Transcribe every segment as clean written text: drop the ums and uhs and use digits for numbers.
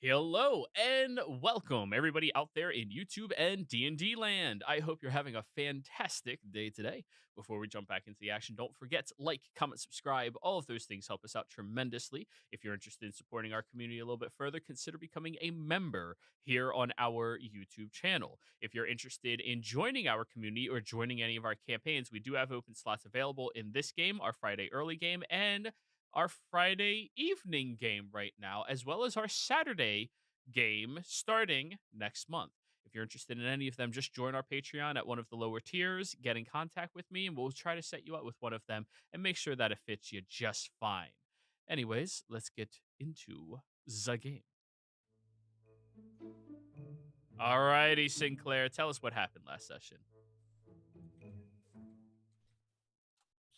Hello and welcome everybody out there in YouTube and D&D land. I hope you're having a fantastic day today. Before we jump back into the action, don't forget to like, comment, subscribe. All of those things help us out tremendously. If you're interested in supporting our community a little bit further, consider becoming a member here on our YouTube channel. If you're interested in joining our community or joining any of our campaigns, we do have open slots available in this game, our Friday early game, and our Friday evening game right now, as well as our Saturday game starting next month. If you're interested in any of them, just join our Patreon at one of the lower tiers, get in contact with me, and we'll try to set you up with one of them and make sure that it fits you just fine. Anyways, let's get into the game. Alrighty, Sinclair, tell us what happened last session.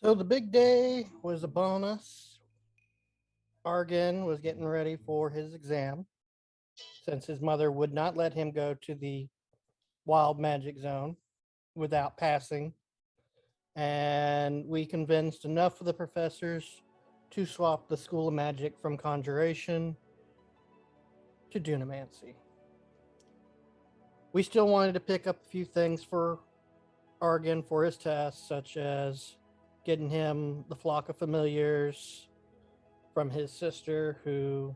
So the big day was a bonus. Argan was getting ready for his exam since his mother would not let him go to the wild magic zone without passing. And we convinced enough of the professors to swap the School of Magic from Conjuration to Dunamancy. We still wanted to pick up a few things for Argan for his tests, such as getting him the Flock of Familiars from his sister, who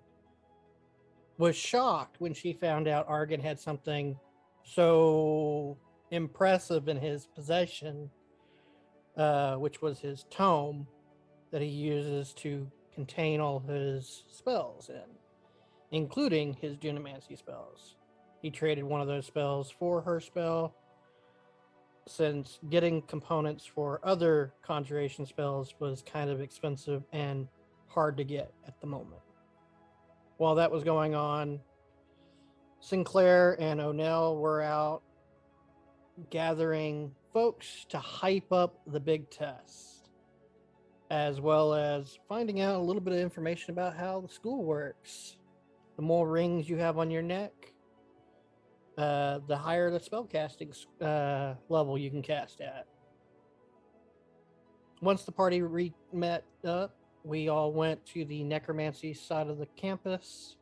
was shocked when she found out Argan had something so impressive in his possession, which was his tome that he uses to contain all his spells in, including his Dunamancy spells. He traded one of those spells for her spell, since getting components for other conjuration spells was kind of expensive and hard to get at the moment. While that was going on, Sinclair and O'Neill were out gathering folks to hype up the big test, as well as finding out a little bit of information about how the school works. The more rings you have on your neck, the higher the spellcasting level you can cast at. Once the party met up, we all went to the necromancy side of the campus,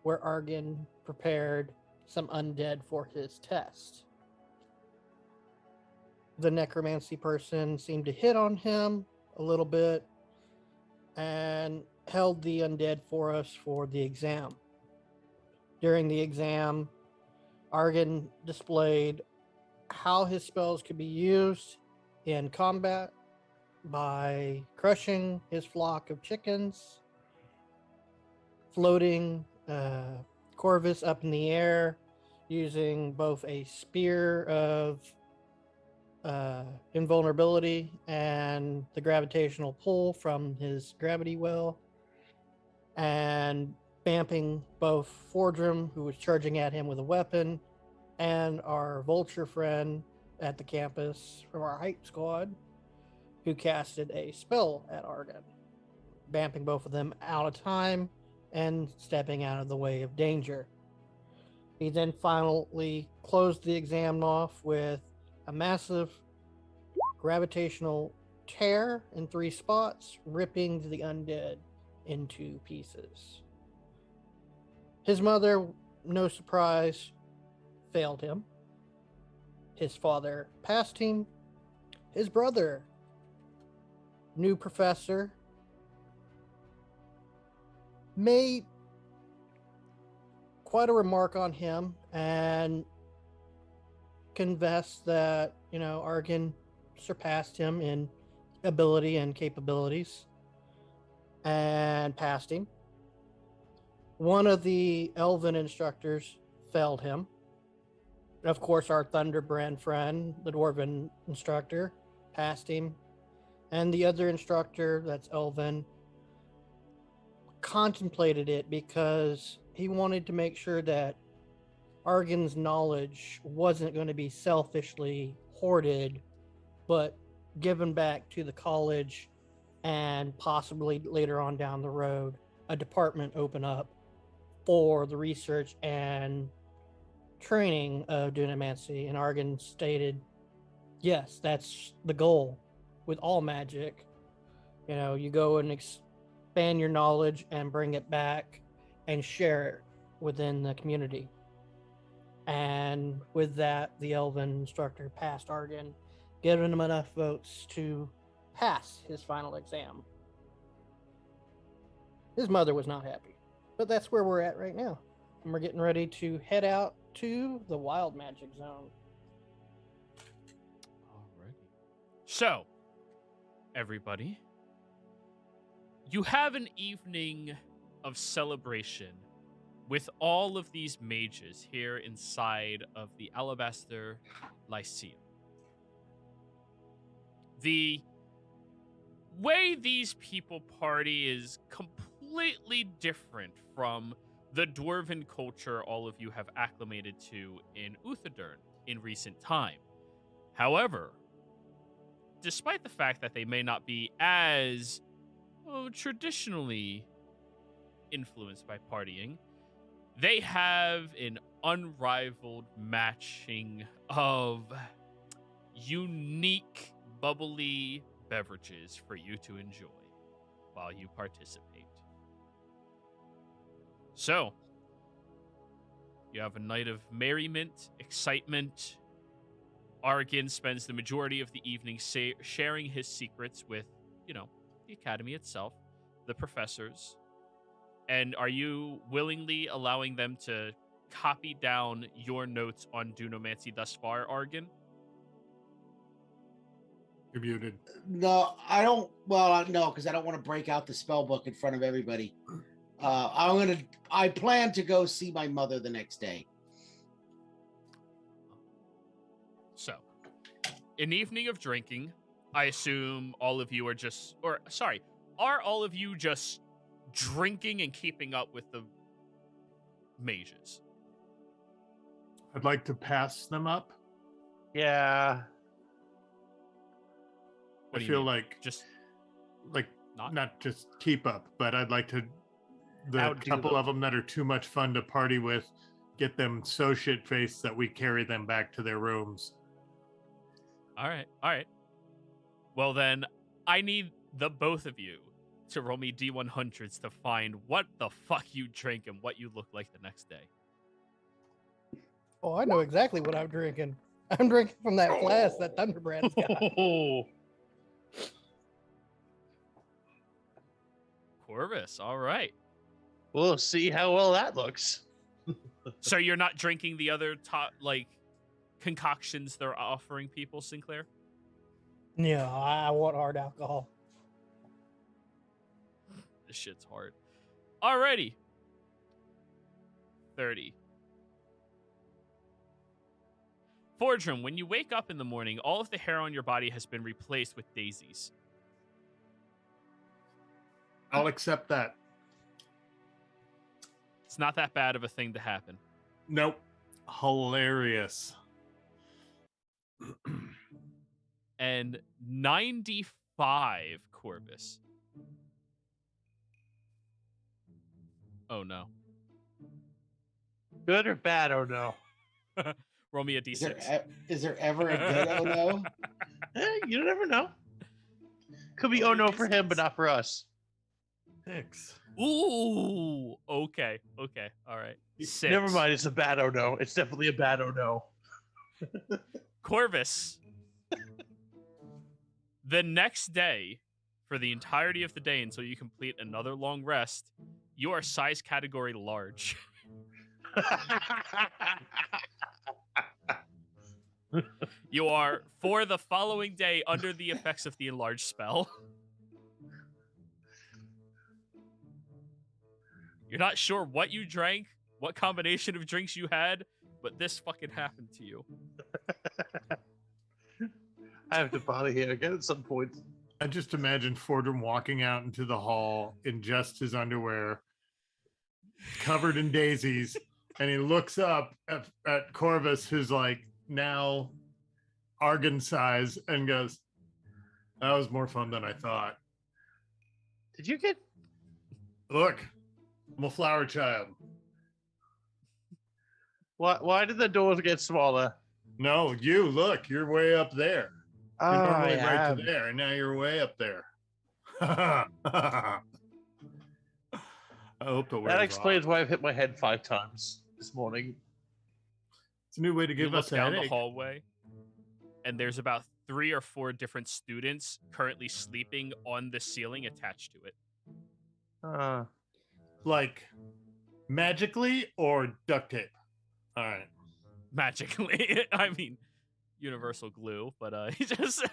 where Argan prepared some undead for his test. The necromancy person seemed to hit on him a little bit and held the undead for us for the exam. During the exam, Argan displayed how his spells could be used in combat by crushing his flock of chickens, floating Corvus up in the air using both a spear of invulnerability and the gravitational pull from his gravity well, and bamping both Fordrum, who was charging at him with a weapon, and our vulture friend at the campus from our hype squad, who casted a spell at Argan, bamping both of them out of time and stepping out of the way of danger. He then finally closed the exam off with a massive gravitational tear in 3 spots, ripping the undead into pieces. His mother, no surprise, failed him. His father passed him. His brother, new professor, made quite a remark on him and confessed that, Argan surpassed him in ability and capabilities and passed him. One of the elven instructors failed him. Of course, our Thunderbrand friend, the dwarven instructor, passed him. And the other instructor, that's elven, contemplated it because he wanted to make sure that Argan's knowledge wasn't going to be selfishly hoarded, but given back to the college, and possibly later on down the road, a department open up for the research and training of Dunamancy. And Argan stated, yes, that's the goal with all magic. You go and expand your knowledge and bring it back and share it within the community. And with that, the Elven instructor passed Argon, giving him enough votes to pass his final exam. His mother was not happy, but that's where we're at right now. And we're getting ready to head out to the Wild Magic Zone. Alrighty. So, everybody, you have an evening of celebration with all of these mages here inside of the Alabaster Lyceum. The way these people party is completely different from the dwarven culture all of you have acclimated to in Uthadern in recent time. However, despite the fact that they may not be as traditionally influenced by partying, they have an unrivaled matching of unique, bubbly beverages for you to enjoy while you participate. So, you have a night of merriment, excitement. Argon spends the majority of the evening sharing his secrets with, the academy itself, the professors. And are you willingly allowing them to copy down your notes on Dunomancy thus far, Argon? You're muted. No, I don't. Well, no, because I don't want to break out the spell book in front of everybody. I plan to go see my mother the next day. So, an evening of drinking. I assume all of you are are all of you just drinking and keeping up with the mages? I'd like to pass them up. Yeah. What I do you feel mean? like Just not just keep up, but I'd like to the Outdo couple them. of them that are too much fun to party with, get them so shit faced that we carry them back to their rooms. all right. Well then, I need the both of you to roll me D100s to find what the fuck you drink and what you look like the next day. Oh, I know exactly what I'm drinking. I'm drinking from that flask that Thunderbrand's got. Corvus, all right. We'll see how well that looks. So you're not drinking the other top concoctions they're offering people, Sinclair? No, I want hard alcohol. This shit's hard. Alrighty. 30. Fordrum, when you wake up in the morning, all of the hair on your body has been replaced with daisies. I'll accept that. It's not that bad of a thing to happen. Nope. Hilarious. And 95, Corvus. Oh no. Good or bad? Oh no. Roll me a Is d6. there ever a good oh no? You never know. Could be oh no for him, but not for us. 6. Ooh. Okay. All right. 6. Never mind. It's a bad oh no. It's definitely a bad oh no. Corvus. The next day, for the entirety of the day until you complete another long rest, you are size category large. You are, for the following day, under the effects of the enlarged spell. You're not sure what you drank, what combination of drinks you had, but this fucking happened to you. I have to bother here again at some point. I just imagine Fordham walking out into the hall in just his underwear, covered in daisies, and he looks up at Corvus, who's like now Argon size, and goes, "That was more fun than I thought. Did you get? Look, I'm a flower child." Why did the doors get smaller? No, you look, you're way up there. You're Oh, normally I right am. to there, and now you're way up there. I hope the That explains why I've hit my head 5 times this morning. It's a new way to You give look us a down the headache. hallway, and there's about 3 or 4 different students currently sleeping on the ceiling attached to it. Like magically or duct tape? All right. Magically. I mean, universal glue, but he just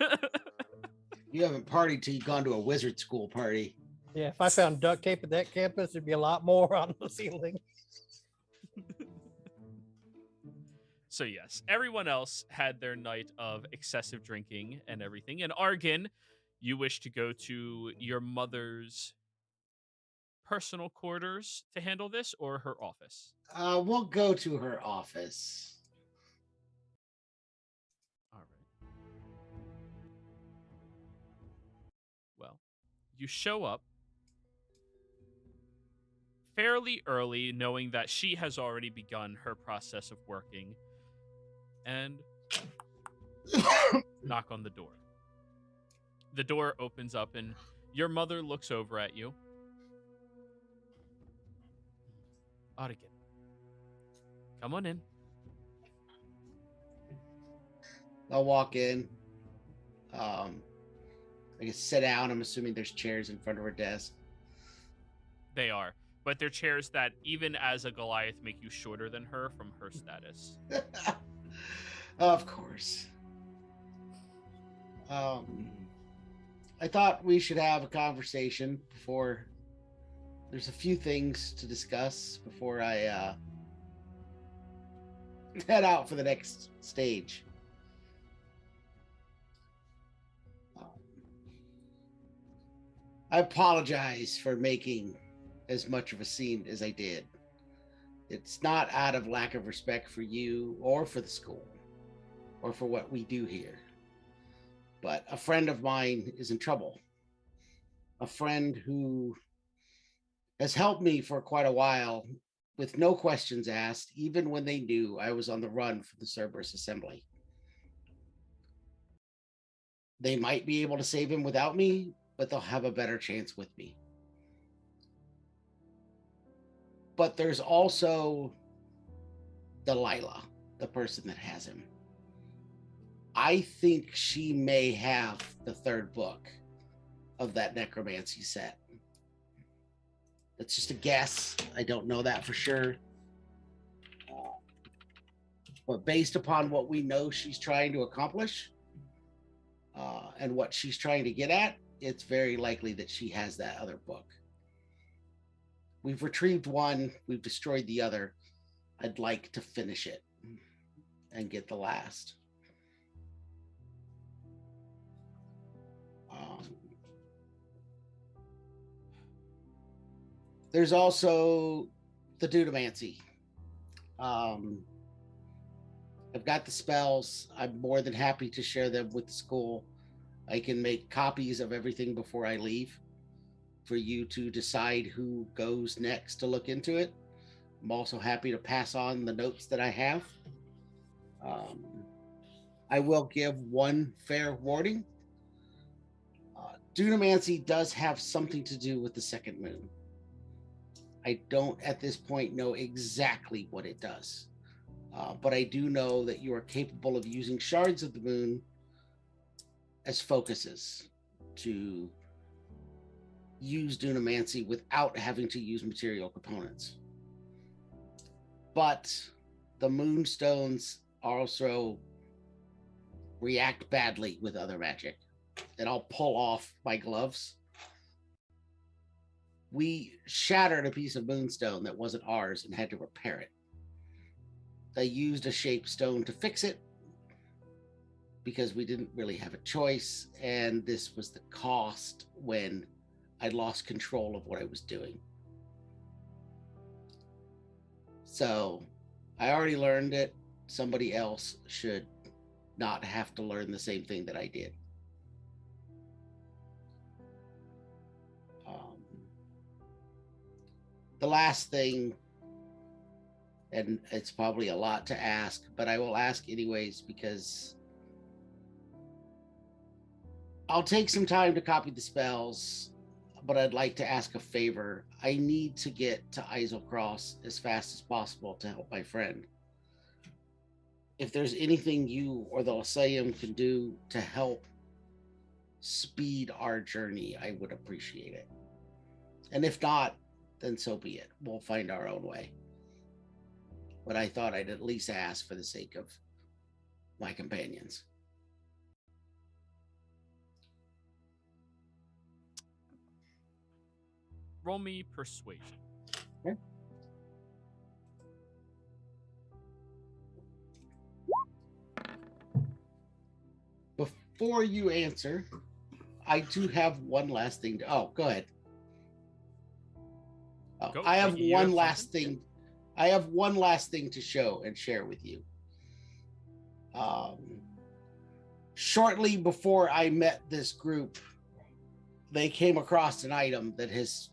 You haven't partied till you've gone to a wizard school party. Yeah, if I found duct tape at that campus, there'd be a lot more on the ceiling. So yes, everyone else had their night of excessive drinking and everything. And Argan, you wish to go to your mother's personal quarters to handle this, or her office? We'll go to her office. All right. Well, you show up fairly early, knowing that she has already begun her process of working, and knock on the door. The door opens up, and your mother looks over at you. Argan, come on in. I'll walk in. I can sit down. I'm assuming there's chairs in front of her desk. They are, but they're chairs that, even as a Goliath, make you shorter than her from her status. Of course. I thought we should have a conversation before. There's a few things to discuss before I head out for the next stage. I apologize for making as much of a scene as I did. It's not out of lack of respect for you or for the school or for what we do here. But a friend of mine is in trouble. A friend who has helped me for quite a while with no questions asked, even when they knew I was on the run from the Cerberus Assembly. They might be able to save him without me, but they'll have a better chance with me. But there's also Delilah, the person that has him. I think she may have the third book of that necromancy set. That's just a guess. I don't know that for sure. But based upon what we know she's trying to accomplish and what she's trying to get at, it's very likely that she has that other book. We've retrieved one, we've destroyed the other. I'd like to finish it and get the last. There's also the Dudomancy. I've got the spells. I'm more than happy to share them with the school. I can make copies of everything before I leave for you to decide who goes next to look into it. I'm also happy to pass on the notes that I have. I will give one fair warning. Dudomancy does have something to do with the second moon. I don't at this point know exactly what it does. But I do know that you are capable of using shards of the moon as focuses to use Dudomancy without having to use material components. But the moonstones also react badly with other magic. And I'll pull off my gloves. We shattered a piece of moonstone that wasn't ours and had to repair it. They used a shaped stone to fix it because we didn't really have a choice, and this was the cost when I lost control of what I was doing. So I already learned it. Somebody else should not have to learn the same thing that I did. The last thing, and it's probably a lot to ask, but I will ask anyways because I'll take some time to copy the spells, but I'd like to ask a favor. I need to get to Islecross as fast as possible to help my friend. If there's anything you or the Lyceum can do to help speed our journey, I would appreciate it. And if not, then so be it. We'll find our own way. But I thought I'd at least ask for the sake of my companions. Roll me persuasion. Okay. Before you answer, I do have one last thing to... Oh, go ahead. Oh, Go. I have You one have last something? thing. I have one last thing to show and share with you. Shortly before I met this group, they came across an item that has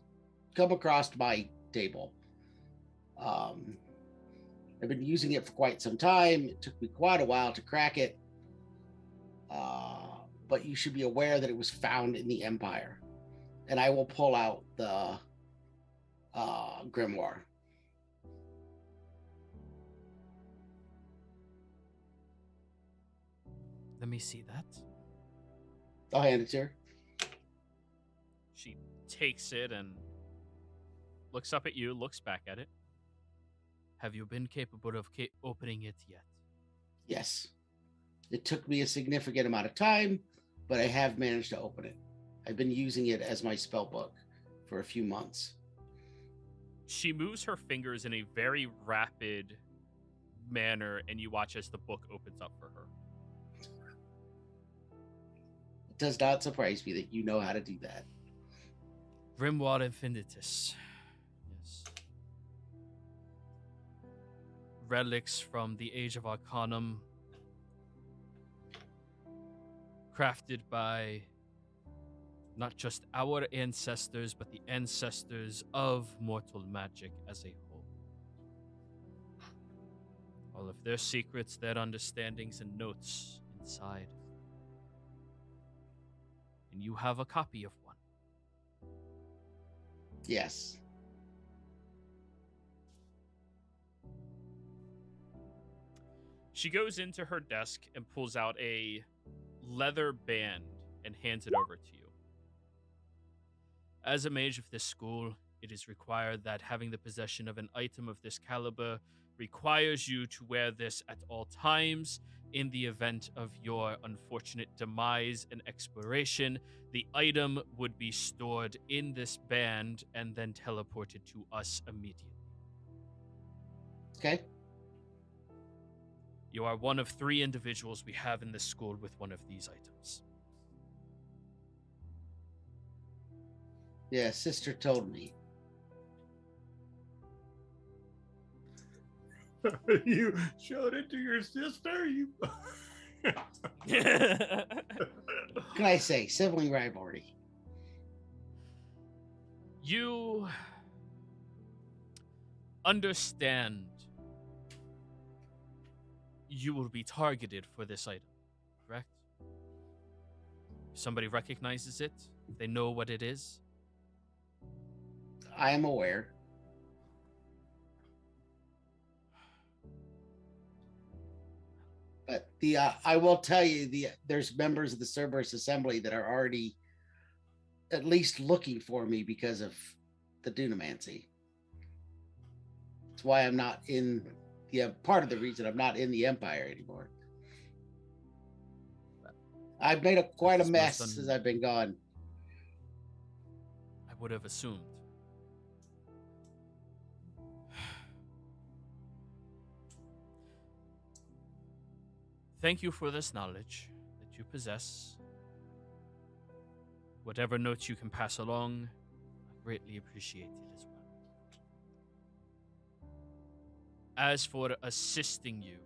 come across my table. I've been using it for quite some time. It took me quite a while to crack it. But you should be aware that it was found in the Empire. And I will pull out the grimoire. Let me see that. I'll hand it to her. She takes it and looks up at you, looks back at it. Have you been capable of opening it yet? Yes. It took me a significant amount of time, but I have managed to open it. I've been using it as my spell book for a few months. She moves her fingers in a very rapid manner, and you watch as the book opens up for her. It does not surprise me that you know how to do that. Grimoire Infinitus. Yes. Relics from the Age of Arcanum. Crafted by not just our ancestors, but the ancestors of mortal magic as a whole. All of their secrets, their understandings, and notes inside. And you have a copy of one. Yes. She goes into her desk and pulls out a leather band and hands it over to you. As a mage of this school, it is required that having the possession of an item of this caliber requires you to wear this at all times. In the event of your unfortunate demise and expiration, the item would be stored in this band and then teleported to us immediately. Okay. You are one of 3 individuals we have in this school with one of these items. Yeah, sister told me. You showed it to your sister? You Can I say sibling rivalry? You understand you will be targeted for this item, correct? If somebody recognizes it, they know what it is. I am aware. But I will tell you, there's members of the Cerberus Assembly that are already at least looking for me because of the Dunamancy. That's why I'm not in part of the reason I'm not in the Empire anymore. I've made quite a mess since I've been gone. I would have assumed. Thank you for this knowledge that you possess. Whatever notes you can pass along, I greatly appreciate it as well. As for assisting you,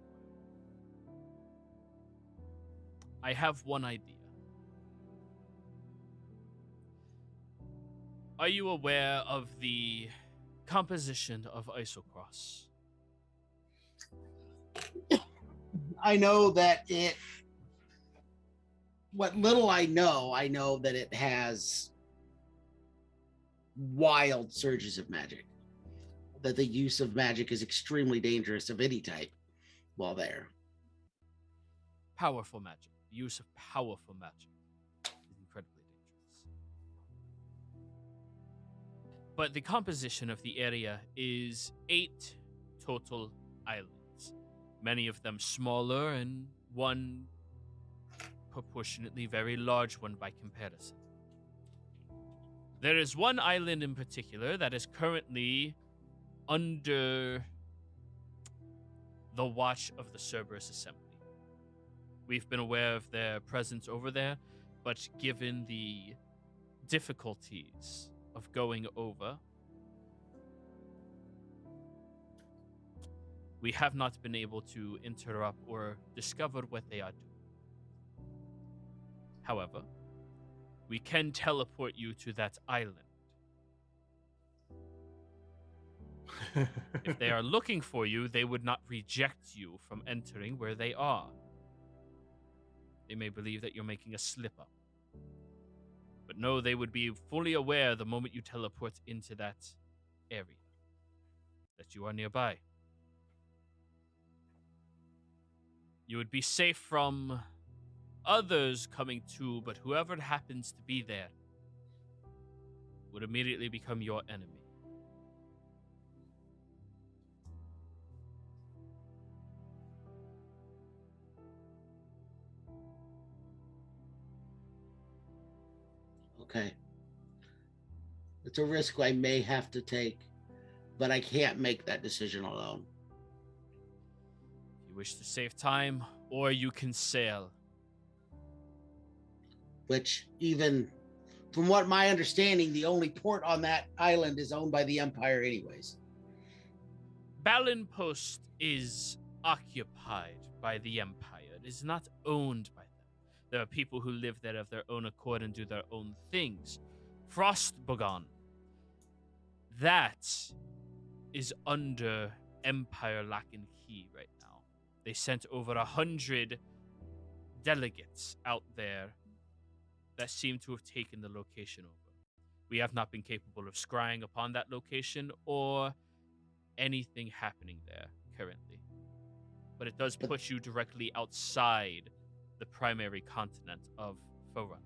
I have one idea. Are you aware of the composition of Isocross? I know that what little I know that it has wild surges of magic. That the use of magic is extremely dangerous of any type while there. Powerful magic. The use of powerful magic is incredibly dangerous. But the composition of the area is 8 total islands. Many of them smaller and one proportionately very large one by comparison. There is one island in particular that is currently under the watch of the Cerberus Assembly. We've been aware of their presence over there, but given the difficulties of going over, we have not been able to interrupt or discover what they are doing. However, we can teleport you to that island. If they are looking for you, they would not reject you from entering where they are. They may believe that you're making a slip-up. But no, they would be fully aware the moment you teleport into that area that you are nearby. You would be safe from others coming too, but whoever happens to be there would immediately become your enemy. Okay. It's a risk I may have to take, but I can't make that decision alone. If you wish to save time, or you can sail. Which, even from what my understanding, the only port on that island is owned by the Empire anyways. Balin Post is occupied by the Empire. It is not owned by them. There are people who live there of their own accord and do their own things. Frostbogon, that is under Empire Lock and Key right now. They sent over 100 delegates out there that seem to have taken the location over. We have not been capable of scrying upon that location or anything happening there currently. But it does push you directly outside the primary continent of Forun.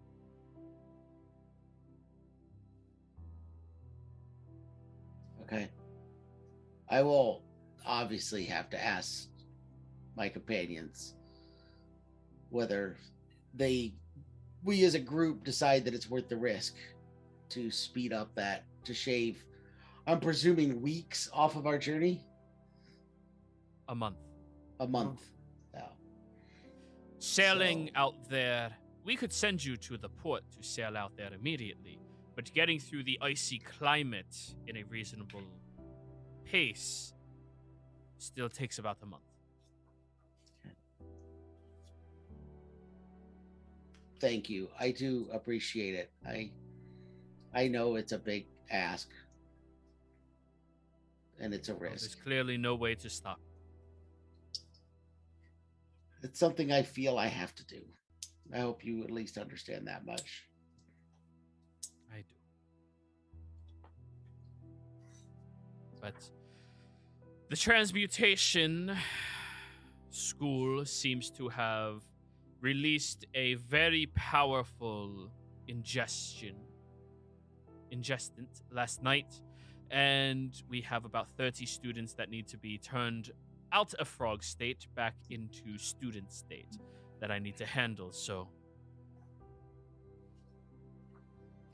Okay. I will obviously have to ask my companions whether we as a group decide that it's worth the risk to speed up that, to shave, I'm presuming, weeks off of our journey. A month. A month. Yeah. Sailing out there, we could send you to the port to sail out there immediately, but getting through the icy climate in a reasonable pace still takes about a month. Thank you. I do appreciate it. I know it's a big ask. And it's a risk. There's clearly no way to stop. It's something I feel I have to do. I hope you at least understand that much. I do. But the transmutation school seems to have released a very powerful ingestant last night, and we have about 30 students that need to be turned out of frog state back into student state that I need to handle. So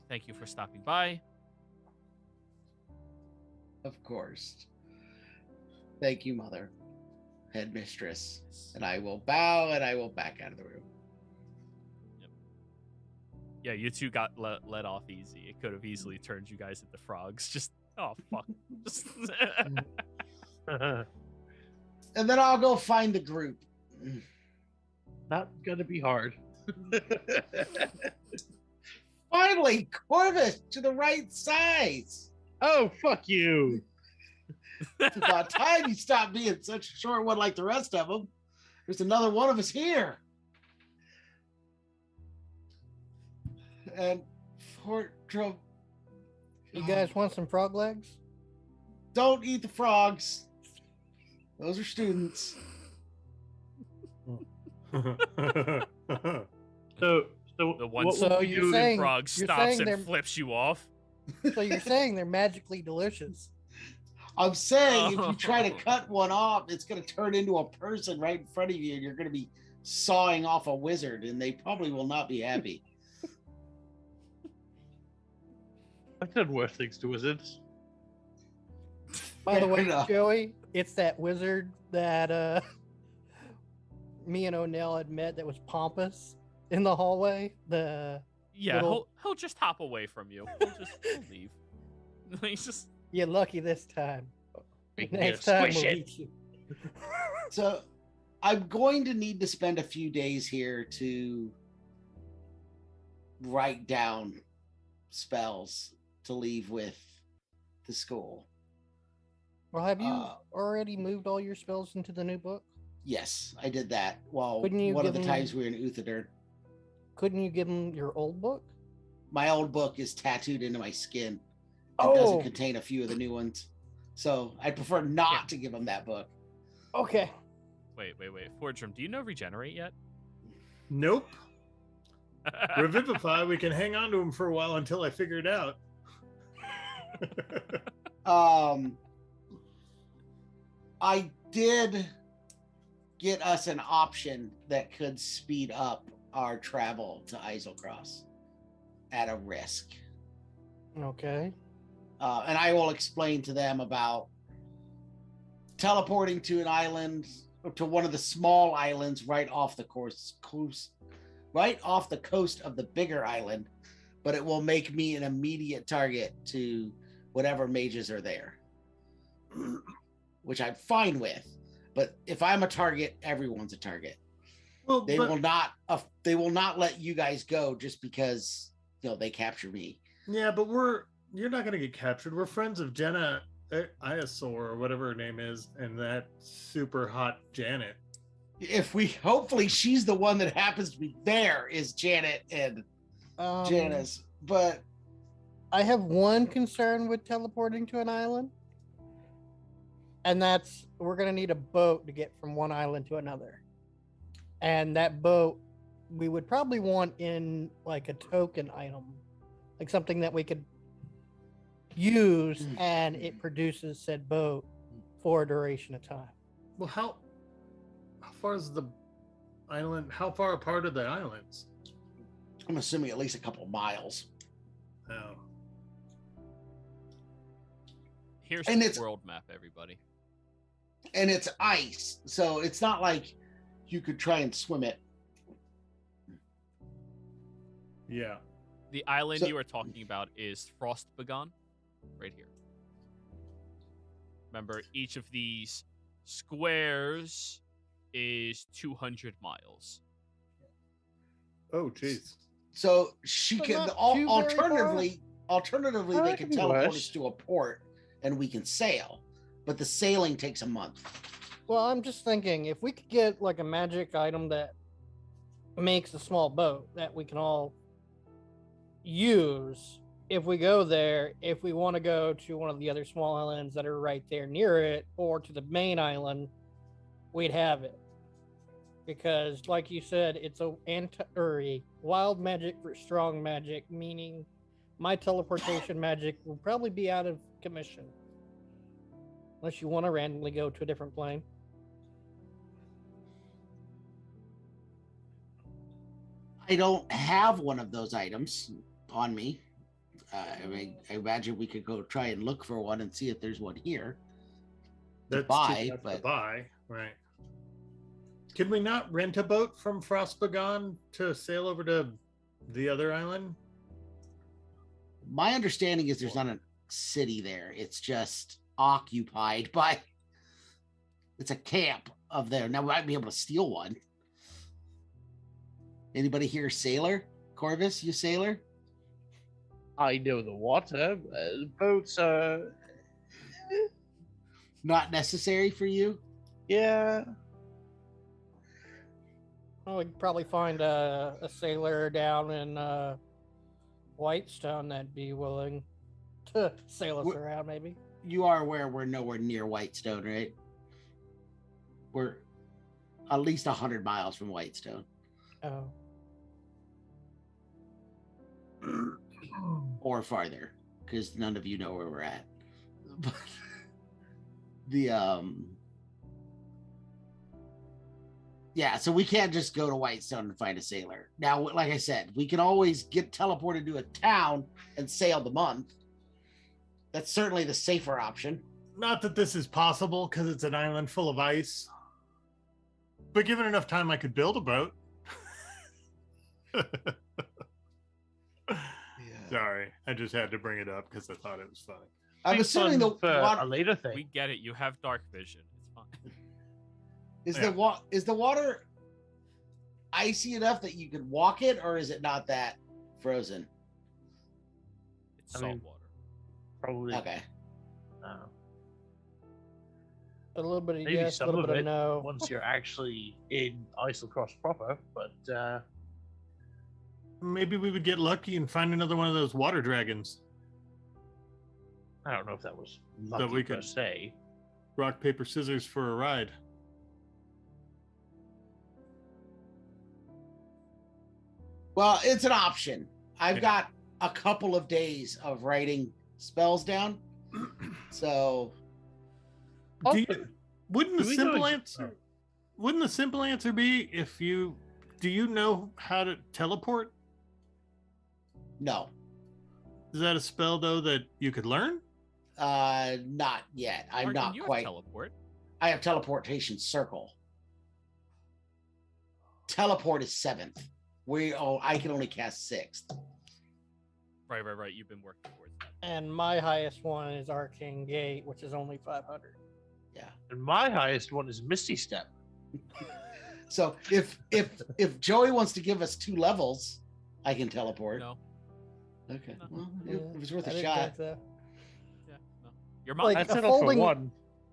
thank you for stopping by. Of course. Thank you, Mother, Headmistress. And I will bow and I will back out of the room. Yep. Yeah, you two got let off easy. It could have easily turned you guys into frogs. Just, oh, fuck. Just And then I'll go find the group. Not gonna be hard. Finally, Corvus to the right size. Oh, fuck you. It's about time you stopped being such a short one like the rest of them. There's another one of us here. And Fortrum, You guys want some frog legs? Don't eat the frogs. Those are students. So The one what So would we you're do? saying- frog you're stops saying and they're- flips you off. So you're saying they're magically delicious? I'm saying if you try to Oh. cut one off, it's going to turn into a person right in front of you, and you're going to be sawing off a wizard, and they probably will not be happy. I've done worse things to wizards. By the Fair way, enough. Joey, it's that wizard that me and O'Neill had met that was pompous in the hallway. The Yeah, Little- he'll just hop away from you. He'll leave. He's just you're lucky this time. We can Next just time squish we'll it. eat you. So I'm going to need to spend a few days here to write down spells to leave with the school. Well, have you Uh, already moved all your spells into the new book? Yes, I did that. Well, Couldn't you one of the give times him- we were in Uthodurn. Couldn't you give him your old book? My old book is tattooed into my skin. It doesn't Oh. contain a few of the new ones. So I prefer not to give him that book. Okay. wait. Fordrum, do you know regenerate yet? Nope. Revivify, we can hang on to him for a while until I figure it out. I did get us an option that could speed up our travel to Iselcross at a risk. Okay. And I will explain to them about teleporting to an island, or to one of the small islands right off the coast, right off the coast of the bigger island, but it will make me an immediate target to whatever mages are there, which I'm fine with. But if I'm a target, everyone's a target. Well, They but- will not. They will not let you guys go just because they capture me. Yeah, but you're not gonna get captured. We're friends of Jenna Iasor or whatever her name is, and that super hot Janet. If we hopefully she's the one that happens to be there is Janet and Janice. But I have one concern with teleporting to an island, and that's we're gonna need a boat to get from one island to another. And that boat we would probably want in like a token item, like something that we could use and it produces said boat for a duration of time. Well, how far is the island? How far apart are the islands? I'm assuming at least a couple miles. Oh. Here's And the it's- world map, everybody. And it's ice, so it's not like you could try and swim it. Yeah. The island So- you are talking about is Frostbegon, right here. Remember, each of these squares is 200 miles. Oh, jeez. So she So can not too very far. alternatively they That can can be teleport worse. us to a port and we can sail. But the sailing takes a month. Well, I'm just thinking if we could get like a magic item that makes a small boat that we can all use if we go there, if we want to go to one of the other small islands that are right there near it or to the main island, we'd have it. Because like you said, it's a wild magic for strong magic, meaning my teleportation magic will probably be out of commission. Unless you want to randomly go to a different plane. I don't have one of those items on me. I imagine we could go try and look for one and see if there's one here. That's buy, cheap enough to but- buy, right? Could we not rent a boat from Frostbegon to sail over to the other island? My understanding is there's not a city there. It's just occupied by. It's a camp of there. Now we might be able to steal one. Anybody here sailor? Corvus, you sailor? I know the water. Boats are. Not necessary for you. Yeah. Well, we could probably find a sailor down in Whitestone that'd be willing to sail us Wh- around, maybe. You are aware we're nowhere near Whitestone, right? We're at least 100 miles from Whitestone. Oh, Or farther, because none of you know where we're at. But the yeah, so we can't just go to Whitestone and find a sailor. Now, like I said, we can always get teleported to a town and sail the month. That's certainly the safer option. Not that this is possible because it's an island full of ice. But given enough time, I could build a boat. Sorry, I just had to bring it up because I thought it was funny. I'm Be assuming fun the for a water later thing. We get it. You have dark vision. It's fine. is the water icy enough that you could walk it, or is it not that frozen? It's I salt mean- water. Probably. Okay. a little bit of Maybe yes, a some little of bit of it no. once you're actually in Islecross proper, but Maybe we would get lucky and find another one of those water dragons. I don't know if that was lucky we per could- se. Rock, paper, scissors for a ride. Well, it's an option. I've Yeah. got a couple of days of writing spells down. So Do you, wouldn't the Do we know simple ex- answer? Wouldn't the simple answer be if you? Do you know how to teleport? no, Is that a spell though that you could learn? not yet. I'm Arden, not you have quite. teleport. I have teleportation circle. Teleport is 7th. I can only cast 6th. Right. You've been working towards that. And my highest one is Arcane Gate, which is only 500. Yeah. And my highest one is Misty Step. So if Joey wants to give us 2 levels, I can teleport. No. Okay. No. Well, Yeah, it was worth I a didn't shot. think so. Yeah. No. Your mom. Like, I a settled for folding- one.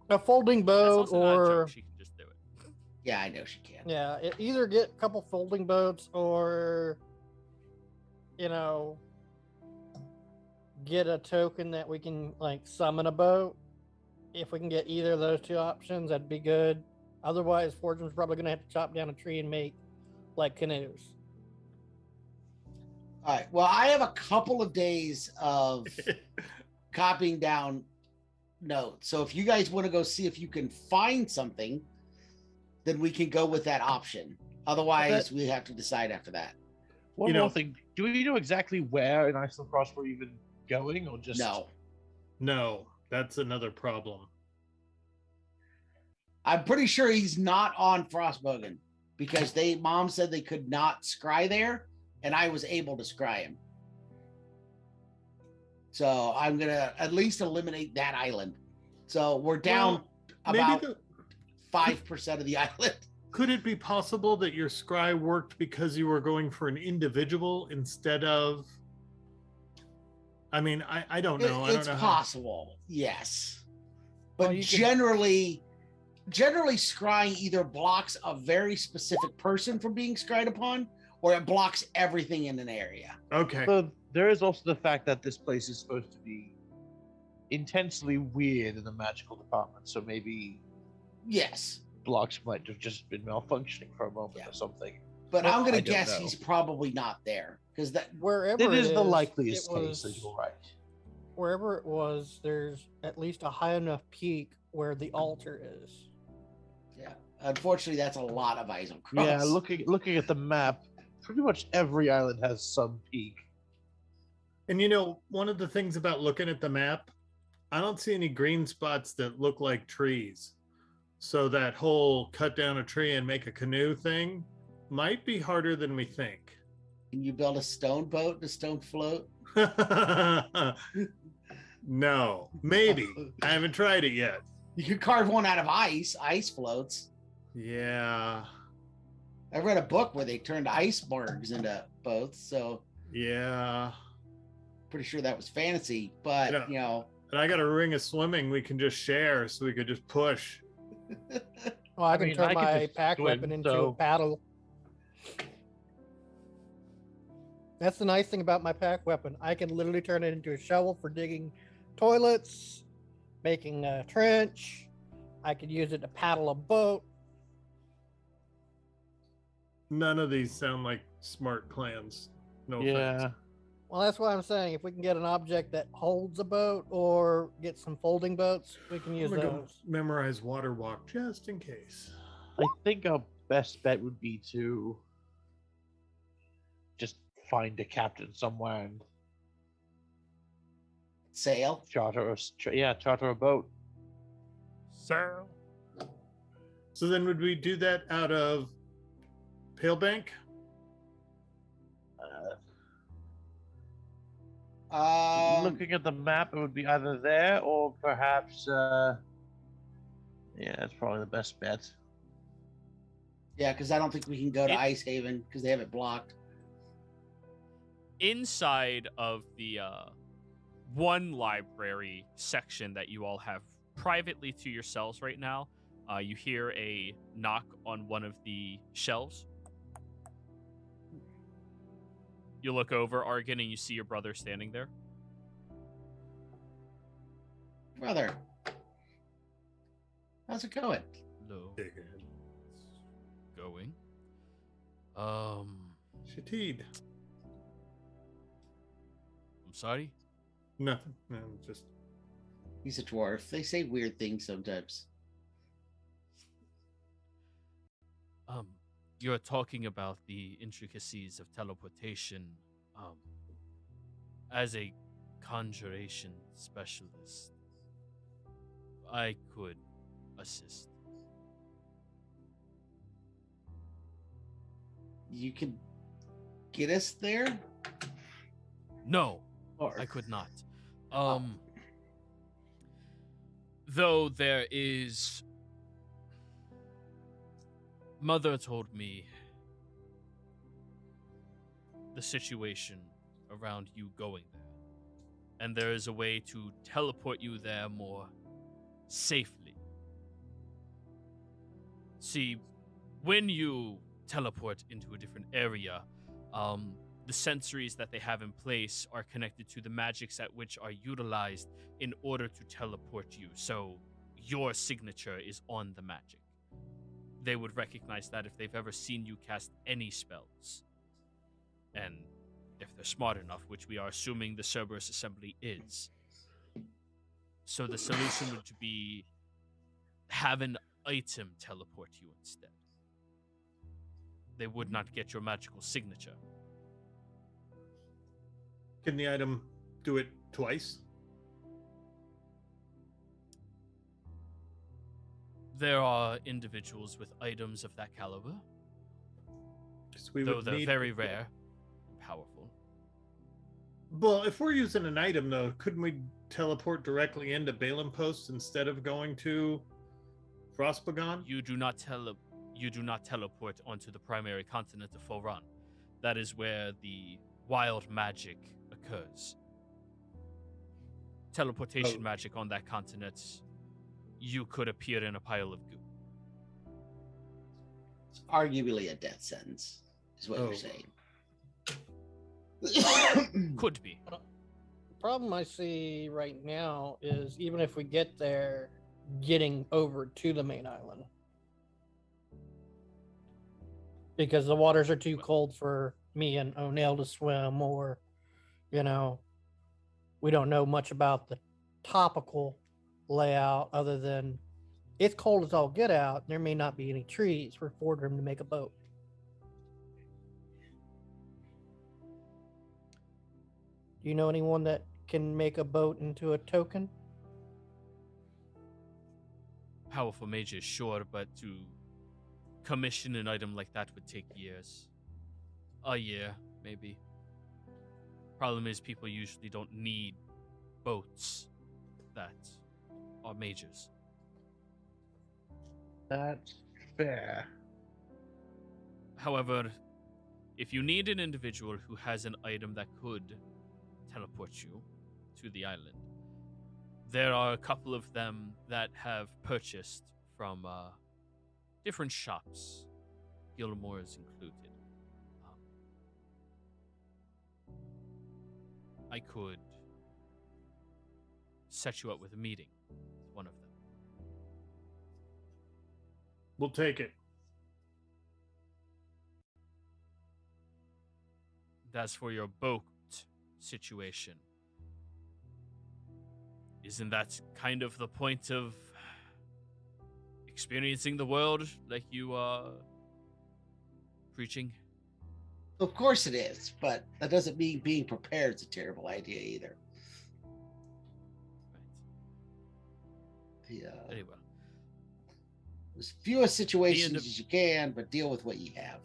A folding That's boat, also not a or joke. She can just do it. Yeah, I know she can. yeah, either get a couple folding boats, or get a token that we can like summon a boat. If we can get either of those 2 options, that'd be good. Otherwise, Fortune's probably gonna have to chop down a tree and make like canoes. All right. Well, I have a couple of days of copying down notes. So if you guys want to go see if you can find something, then we can go with that option. Otherwise, we have to decide after that. One You more know- thing. Do we know exactly where in Islecross we're even going, or just No. No, that's another problem. I'm pretty sure he's not on Frostbogen because mom said they could not scry there, and I was able to scry him. So I'm gonna at least eliminate that island. So we're down Well, about maybe 5% of the island. could it be possible that your scry worked because you were going for an individual instead of? I mean, I don't know. I don't It's know. possible, yes, but Well, you could- generally scrying either blocks a very specific person from being scryed upon, or it blocks everything in an area. Okay. So there is also the fact that this place is supposed to be intensely weird in the magical department. So maybe Yes, blocks might have just been malfunctioning for a moment Yeah. or something. but Well, I'm gonna I don't guess know. he's probably not there because that. Wherever It is the is, likeliest it case was- that you're right. Wherever it was, there's at least a high enough peak where the altar is. Yeah, unfortunately, that's a lot of Islecross. Yeah, looking at the map, pretty much every island has some peak. And one of the things about looking at the map, I don't see any green spots that look like trees. So that whole cut down a tree and make a canoe thing might be harder than we think. Can you build a stone boat and a stone float? No, maybe. I haven't tried it yet. You could carve one out of ice floats. Yeah. I read a book where they turned icebergs into boats, so Yeah. pretty sure that was fantasy. But Yeah. And I got a ring of swimming we can just share so we could just push. Well, I can mean, turn I could my just pack swim, weapon into a so- paddle. That's the nice thing about my pack weapon. I can literally turn it into a shovel for digging toilets, making a trench. I could use it to paddle a boat. None of these sound like smart plans. No Yeah. offense. Well, that's why I'm saying if we can get an object that holds a boat or get some folding boats, we can I'm use gonna go those. memorize water walk just in case. I think our best bet would be to just find a captain somewhere and Sail. charter a boat. Sir. So then would we do that out of Palebank? Looking at the map, it would be either there or perhaps. Yeah, that's probably the best bet. Yeah, because I don't think we can go to It- Ice Haven because they have it blocked. Inside of the one library section that you all have privately to yourselves right now, you hear a knock on one of the shelves. You look over, Argon, and you see your brother standing there. Brother, how's it going? Hello. Dig it. It's going. Shatid. I'm sorry. Nothing. No, just He's a dwarf. They say weird things sometimes. You're talking about the intricacies of teleportation. As a conjuration specialist, I could assist. You can get us there? No, Or I could not. Though there is. Mother told me the situation around you going there. And there is a way to teleport you there more safely. See, when you teleport into a different area, the sensories that they have in place are connected to the magics at which are utilized in order to teleport you. So your signature is on the magic. They would recognize that if they've ever seen you cast any spells. And if they're smart enough, which we are assuming the Cerberus Assembly is. So the solution would be have an item teleport you instead. They would not get your magical signature. can the item do it twice? There are individuals with items of that caliber, 'Cause we though would they're need- very rare and powerful. Well, if we're using an item though, couldn't we teleport directly into Balaam Post instead of going to Frostbagon? You do not teleport onto the primary continent of Foran. That is where the wild magic occurs. Teleportation Oh. magic on that continent, you could appear in a pile of goo. it's arguably a death sentence, is what Oh. you're saying. Could be. The problem I see right now is even if we get there, getting over to the main island. Because the waters are too cold for me and O'Neill to swim, or, we don't know much about the topical layout other than it's cold as all get out. There may not be any trees for Fordham to make a boat. Do you know anyone that can make a boat into a token? Powerful mages, sure, but to commission an item like that would take years. A year, maybe. Problem is, people usually don't need boats that are mages. That's fair. However, if you need an individual who has an item that could teleport you to the island, there are a couple of them that have purchased from different shops, Gilmore's included. I could set you up with a meeting with one of them. We'll take it. As for your boat situation, isn't that kind of the point of experiencing the world like you are preaching? Of course it is, but that doesn't mean being prepared is a terrible idea either. Right. Very well. As few situations as you can, but deal with what you have.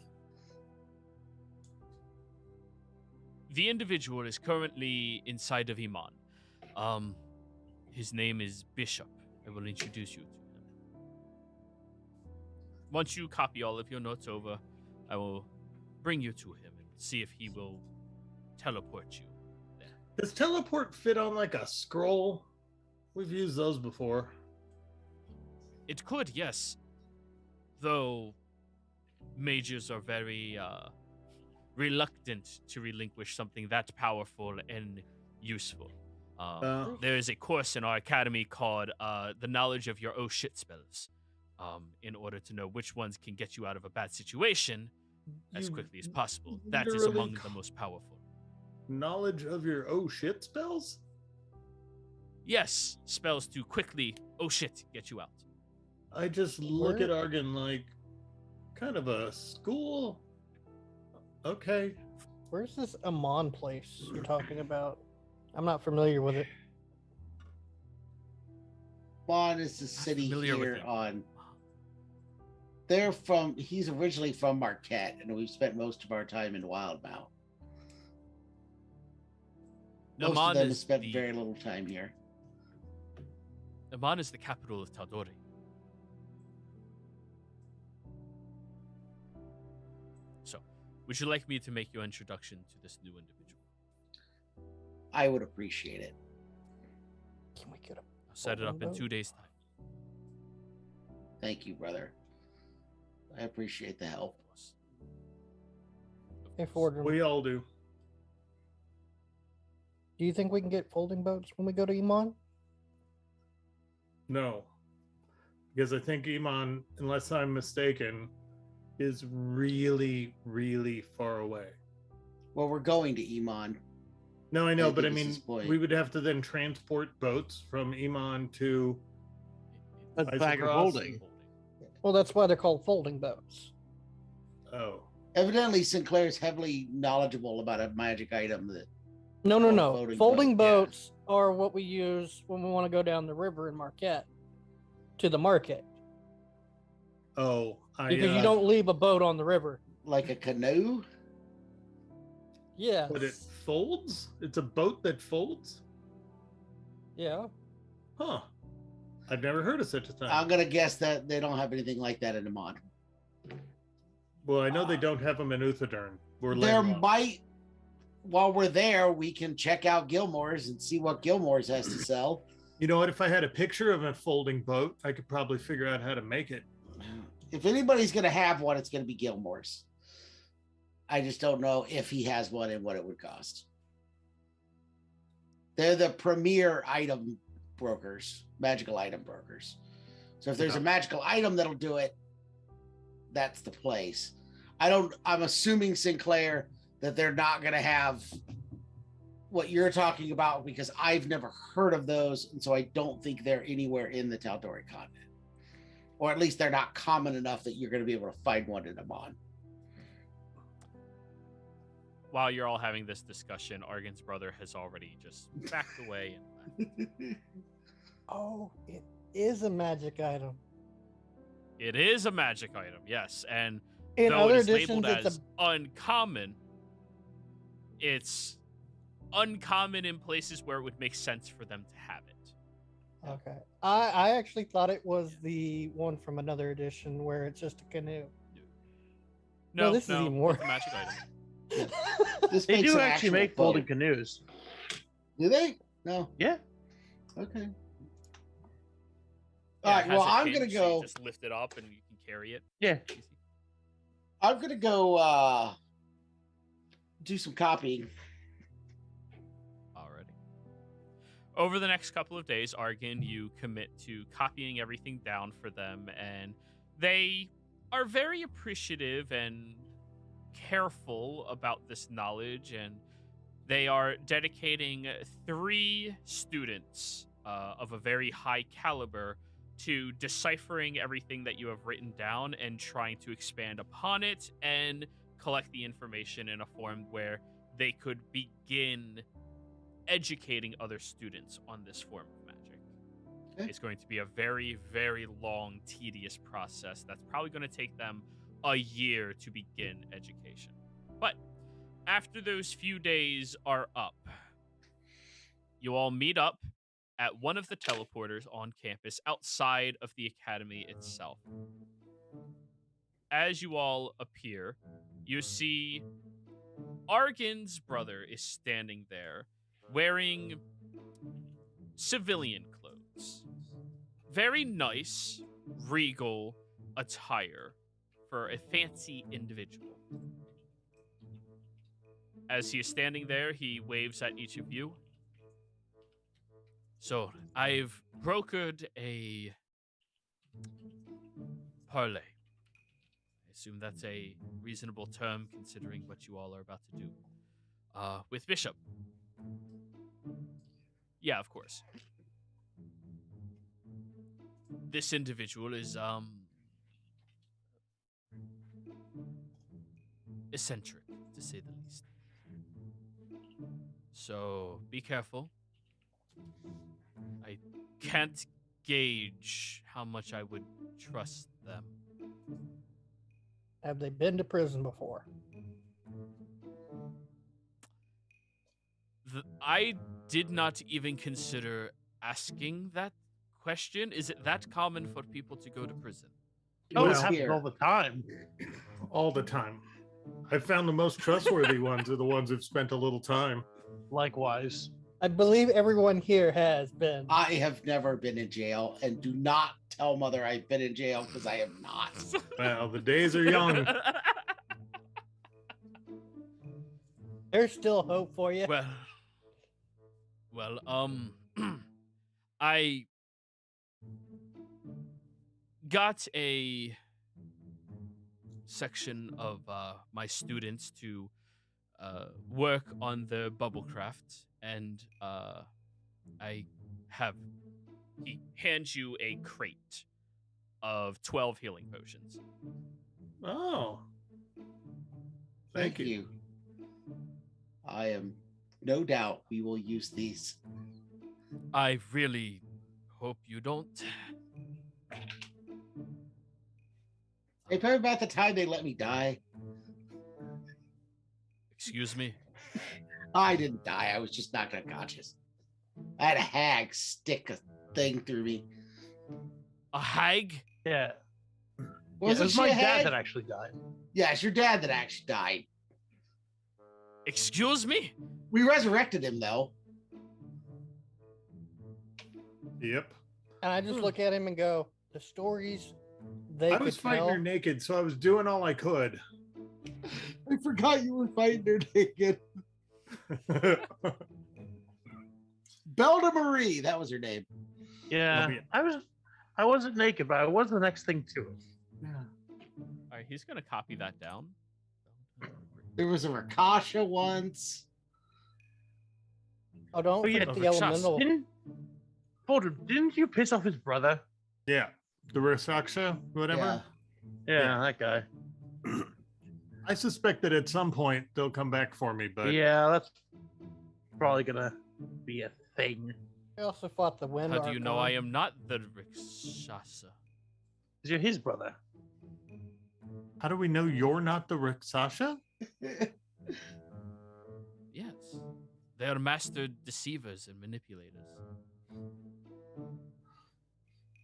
The individual is currently inside of Iman. His name is Bishop. I will introduce you to him. Once you copy all of your notes over, I will bring you to him and see if he will teleport you there. Does teleport fit on like a scroll? We've used those before. It could, yes. Though mages are very reluctant to relinquish something that powerful and useful. There is a course in our academy called the knowledge of your oh shit spells, in order to know which ones can get you out of a bad situation as quickly as possible. That is among the most powerful. Knowledge of your oh shit spells? Yes, spells to quickly oh shit get you out. I just look at Argon like kind of a school. Okay. Where's this Amon place you're talking about? I'm not familiar with it. Mon is the city familiar with here him. on. He's originally from Marquette, and we've spent most of our time in Wildemount. Most of them have spent very little time here. Amon is the capital of Tal'Dorei. So, would you like me to make your introduction to this new individual? I would appreciate it. Can we get a I'll set it up in 2 days' time. Thank you, brother. I appreciate the help. Hey, Fordham, We all do. do you think we can get folding boats when we go to Iman? No. Because I think Iman, unless I'm mistaken, is really, really far away. Well, we're going to Iman. No, I know, I but I think mean, it's his point. we would have to then transport boats from Iman to That's a bag of Isocross. holding. Well, that's why they're called folding boats. Oh. Evidently, Sinclair's heavily knowledgeable about a magic item that. No. Folding Folding boat, yeah. boats are what we use when we want to go down the river in Marquette to the market. Oh, Because you don't leave a boat on the river. Like a canoe? Yeah. But it folds? It's a boat that folds? Yeah. Huh. I've never heard of such a thing. I'm going to guess that they don't have anything like that in Iman. Well, I know they don't have them in Uthadern. We're There landlocked. might, while we're there, we can check out Gilmore's and see what Gilmore's has to sell. You know what? If I had a picture of a folding boat, I could probably figure out how to make it. If anybody's going to have one, it's going to be Gilmore's. I just don't know if he has one and what it would cost. They're the premier item brokers, magical item brokers. So if there's a magical item that'll do it, that's the place. I'm assuming, Sinclair, that they're not going to have what you're talking about, because I've never heard of those, and so I don't think they're anywhere in the Tal'Dorei continent. Or at least they're not common enough that you're going to be able to find one in Amon. While you're all having this discussion, Argon's brother has already just backed away and left. Oh, it is a magic item. It is a magic item, yes, and In though other it is editions, labeled it's as uncommon, it's uncommon in places where it would make sense for them to have it. Okay. I actually thought it was the one from another edition where it's just a canoe. No, this is even worse. It's a magic item. This They makes do an actually actual make boat. folding canoes. Do they? No. Yeah. Okay. Yeah, All it right. has Well, a I'm pin, gonna so you go. just lift it up and you can carry it. Yeah. Easy. I'm gonna go. Do some copying. Alrighty. over the next couple of days, Argan, you commit to copying everything down for them, and they are very appreciative and careful about this knowledge, and they are dedicating 3 students of a very high caliber to deciphering everything that you have written down and trying to expand upon it and collect the information in a form where they could begin educating other students on this form of magic. Okay. It's going to be a very, very long, tedious process that's probably going to take them a year to begin education. But after those few days are up, you all meet up at one of the teleporters on campus outside of the academy itself. As you all appear, you see Argan's brother is standing there wearing civilian clothes. Very nice, regal attire for a fancy individual. As he is standing there, he waves at each of you. So, I've brokered a parlay. I assume that's a reasonable term considering what you all are about to do. With Bishop. Yeah, of course. This individual is, eccentric, to say the least. So, be careful. I can't gauge how much I would trust them. Have they been to prison before? I did not even consider asking that question. Is it that common for people to go to prison? Oh, it Well, happens all the time. all the time. I've found the most trustworthy ones are the ones who've spent a little time. Likewise. I believe everyone here has been. I have never been in jail, and do not tell Mother I've been in jail because I have not. Well, the days are young. There's still hope for you. Well, I got a section of my students to work on the bubble craft, and he hands you a crate of 12 healing potions. Oh. Thank you. I am no doubt we will use these. I really hope you don't. Hey, probably about the time they let me die. Excuse me? I didn't die. I was just knocked unconscious. I had a hag stick a thing through me. A hag? Yeah. Was it it was my a dad hag? that actually died. Yeah, it's your dad that actually died. Excuse me? We resurrected him, though. Yep. And I just look at him and go, the stories they I could was fighting tell. her naked, so I was doing all I could. I forgot you were fighting her naked. Belda Marie, that was her name. Yeah. Well, I wasn't naked, but I was the next thing to it. Yeah. All right, he's going to copy that down. There was a Rakasha once. Oh, don't Oh, yeah, forget the Rakshasa. elemental. Didn't you piss off his brother? Yeah. The Rasaksha, whatever. Yeah. Yeah, that guy. I suspect that at some point they'll come back for me, but Yeah, that's probably gonna be a thing. I also fought the wind. How do you know I Archon. am not the Rikshasa? 'Cause you're his brother. how do we know you're not the Raksasha? Yes. They are master deceivers and manipulators.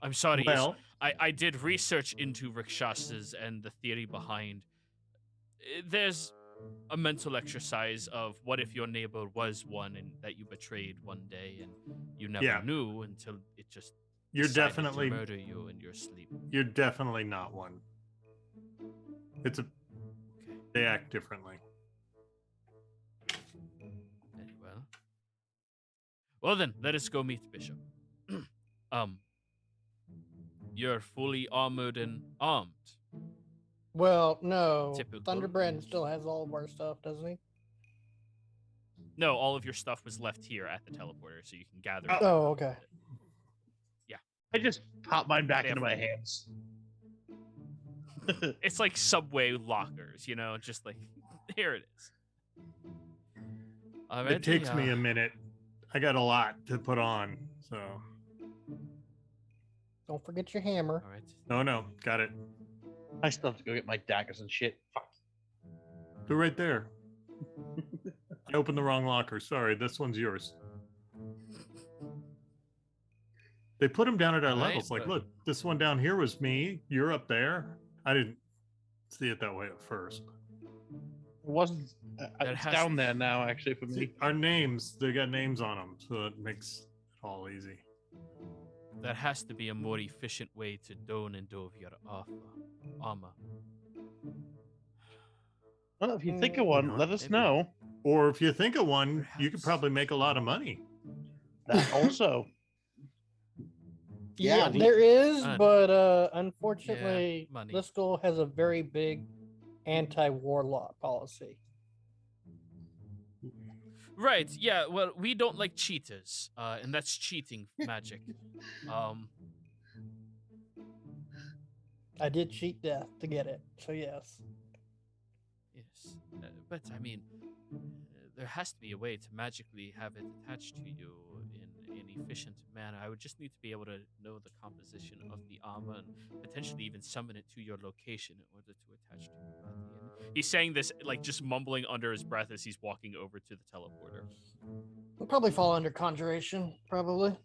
I'm sorry. Well, I did research into Rikshasas and the theory behind. There's a mental exercise of what if your neighbor was one and that you betrayed one day and you never Yeah. knew until it just you're decided definitely to murder you in your sleep. you're definitely not one. It's a Okay. they act differently. Very well. Well then, let us go meet Bishop. You're fully armored and armed. Well, no. Typical. Thunderbrand still has all of our stuff, doesn't he? No, all of your stuff was left here at the teleporter, so you can gather. it. Oh, okay. I just pop mine back They into have- my hands. It's like subway lockers, you know, just like here it is. Alrighty, It takes me a minute. I got a lot to put on, so Don't forget your hammer. All right. no, got it. I still have to go get my daggers and shit. Fuck. They're right there. I opened the wrong locker. Sorry, this one's yours. They put them down at our Right, levels. Like, but- look, this one down here was me. You're up there. I didn't see it that way at first. It wasn't. That It's has- down there now, actually, for me. See, our names, they got names on them, so it makes it all easy. That has to be a more efficient way to don and dove your armor. Well, if you think of one, know, let us maybe. know. Or if you think of one, you could Perhaps. probably make a lot of money. That also. Yeah, we- there is, Uh, but unfortunately, money. this school has a very big anti-war law policy. Right, yeah, well, we don't like cheaters, and that's cheating magic. I did cheat death to get it, so yes. Yes, but I mean, there has to be a way to magically have it attached to you in an efficient manner. I would just need to be able to know the composition of the armor and potentially even summon it to your location in order to attach to your body. And he's saying this like just mumbling under his breath as he's walking over to the teleporter. It'll probably fall under conjuration, probably.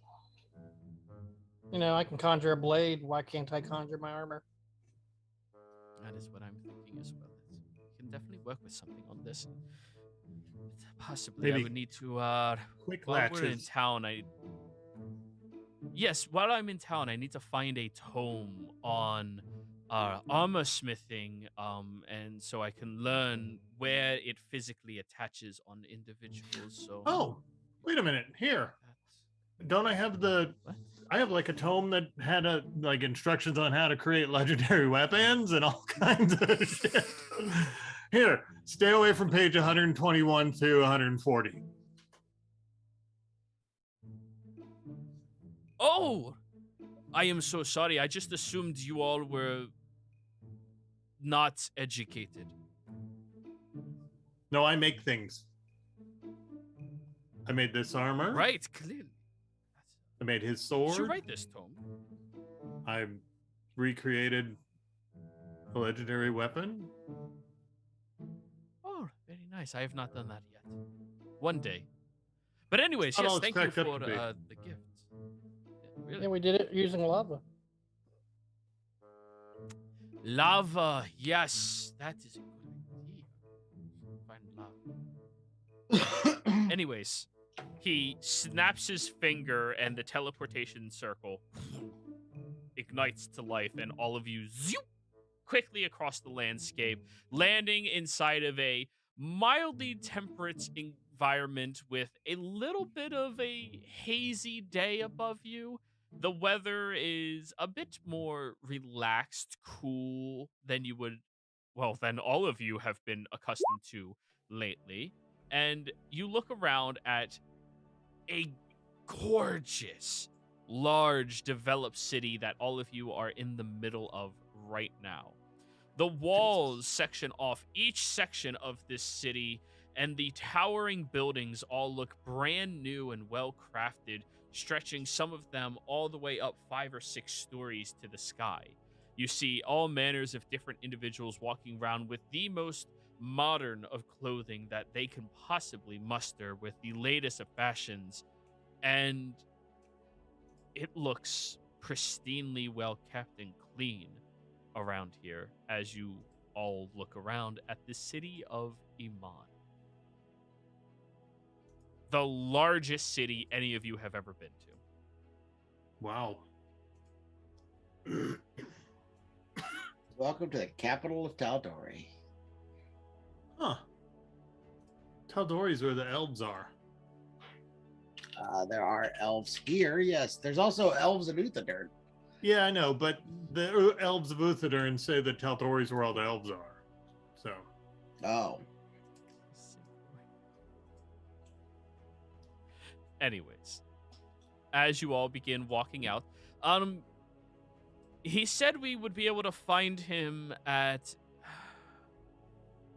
You know, I can conjure a blade. Why can't I conjure my armor? That is what I'm thinking as well. We can definitely work with something on this. Possibly, I Maybe would need to. Quick While we're in latches. town, Yes, while I'm in town, I need to find a tome on armor smithing, and so I can learn where it physically attaches on individuals. So. Oh, wait a minute. Here. that's- Don't I have the What? I have like a tome that had like instructions on how to create legendary weapons and all kinds of shit. Here, stay away from page 121 to 140. Oh, I am so sorry. I just assumed you all were not educated. No, I make things. I made this armor. Right, clearly. I made his Did sword. you write this tome? I recreated a legendary weapon. Oh, very nice. I have not done that yet. One day. But anyways, Not all yes, it's thank you cracked up for to be. the gift. Yeah, really. Yeah, we did it using lava. Lava, yes, that is a good idea. Find lava. Anyways, he snaps his finger and the teleportation circle ignites to life, and all of you zoop quickly across the landscape, landing inside of a mildly temperate environment with a little bit of a hazy day above you. The weather is a bit more relaxed, cool than you would, well, than all of you have been accustomed to lately. And you look around at a gorgeous, large, developed city that all of you are in the middle of right now. The walls section off each section of this city, and the towering buildings all look brand new and well crafted, stretching some of them all the way up 5 or 6 stories to the sky. You see all manners of different individuals walking around with the most modern of clothing that they can possibly muster, with the latest of fashions, and it looks pristinely well kept and clean around here as you all look around at the city of Iman. The largest city any of you have ever been to. Wow. Welcome to the capital of Tal'Dorei. Huh. Tal'Dorei is where the elves are. There are elves here. Yes, there's also elves in Uthadern. Yeah, I know, but the elves of Uthadern say that Tal'Dorei's where all the elves are. So. Oh. Anyways, as you all begin walking out, he said we would be able to find him at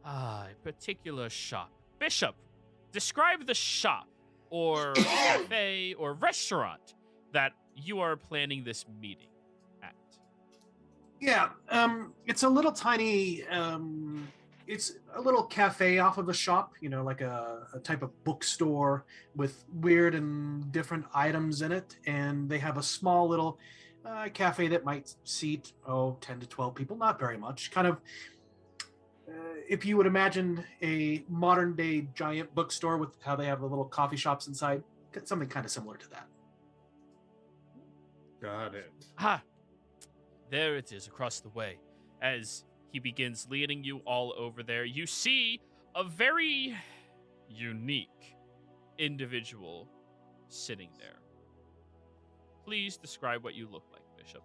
a particular shop. Bishop, describe the shop or cafe or restaurant that you are planning this meeting at. Yeah, it's a little tiny, it's a little cafe off of a shop, like a type of bookstore with weird and different items in it. And they have a small little cafe that might seat, 10 to 12 people, not very much. Kind of, if you would imagine a modern day giant bookstore with how they have the little coffee shops inside, something kind of similar to that. Got it. Ah, there it is across the way. As he begins leading you all over there, you see a very unique individual sitting there. Please describe what you look like, Bishop.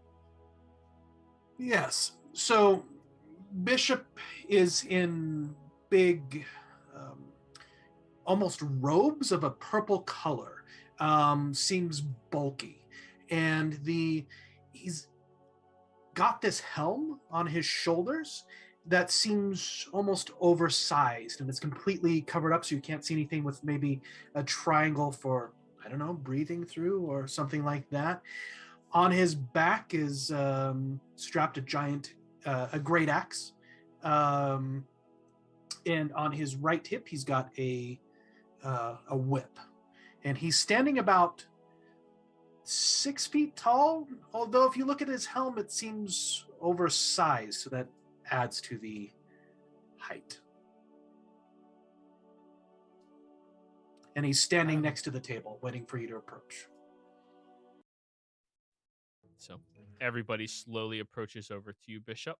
Yes. So Bishop is in big, almost robes of a purple color. Seems bulky. And he's got this helm on his shoulders that seems almost oversized, and it's completely covered up so you can't see anything, with maybe a triangle for, I don't know, breathing through or something like that. On his back is strapped a great axe. And on his right hip, he's got a whip. And he's standing about 6 feet tall, although if you look at his helm, it seems oversized, so that adds to the height. And he's standing next to the table, waiting for you to approach. So everybody slowly approaches over to you, Bishop.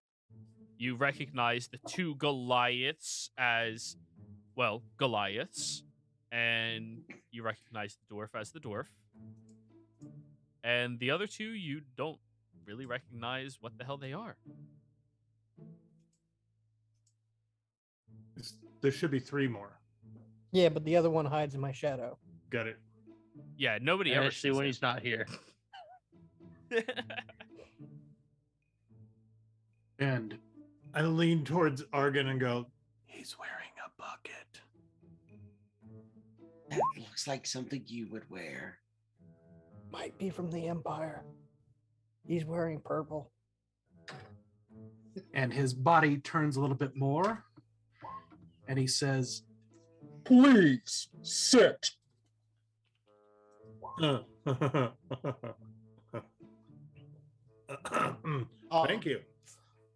You recognize the two Goliaths as, well, Goliaths. And you recognize the dwarf as the dwarf. And the other two, you don't really recognize what the hell they are. There should be 3 more. Yeah, but the other one hides in my shadow. Got it. Yeah, nobody ever Actually, sees when him. he's not here. And I lean towards Argon and go, he's wearing a bucket. That looks like something you would wear. Might be from the Empire. He's wearing purple. and his body turns a little bit more, and he says, "Please sit." Thank you.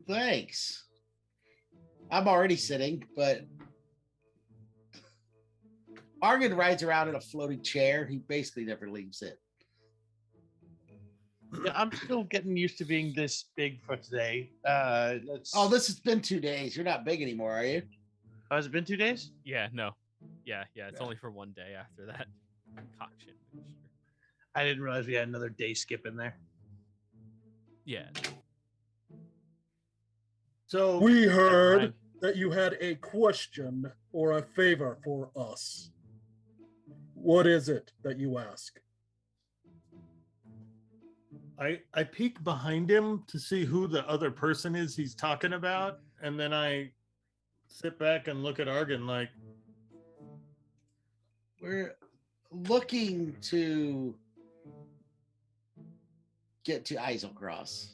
Thanks. I'm already sitting, but Argon rides around in a floating chair. He basically never leaves it. Yeah, I'm still getting used to being this big for today. Oh, this has been 2 days. You're not big anymore, are you? Has it been 2 days? Yeah, no. Yeah, it's only for 1 day after that concoction mixture. I didn't realize we had another day skip in there. Yeah. So We heard that you had a question or a favor for us. What is it that you ask? I peek behind him to see who the other person is he's talking about, and then I sit back and look at Argon like, We're looking to get to Eiselcross.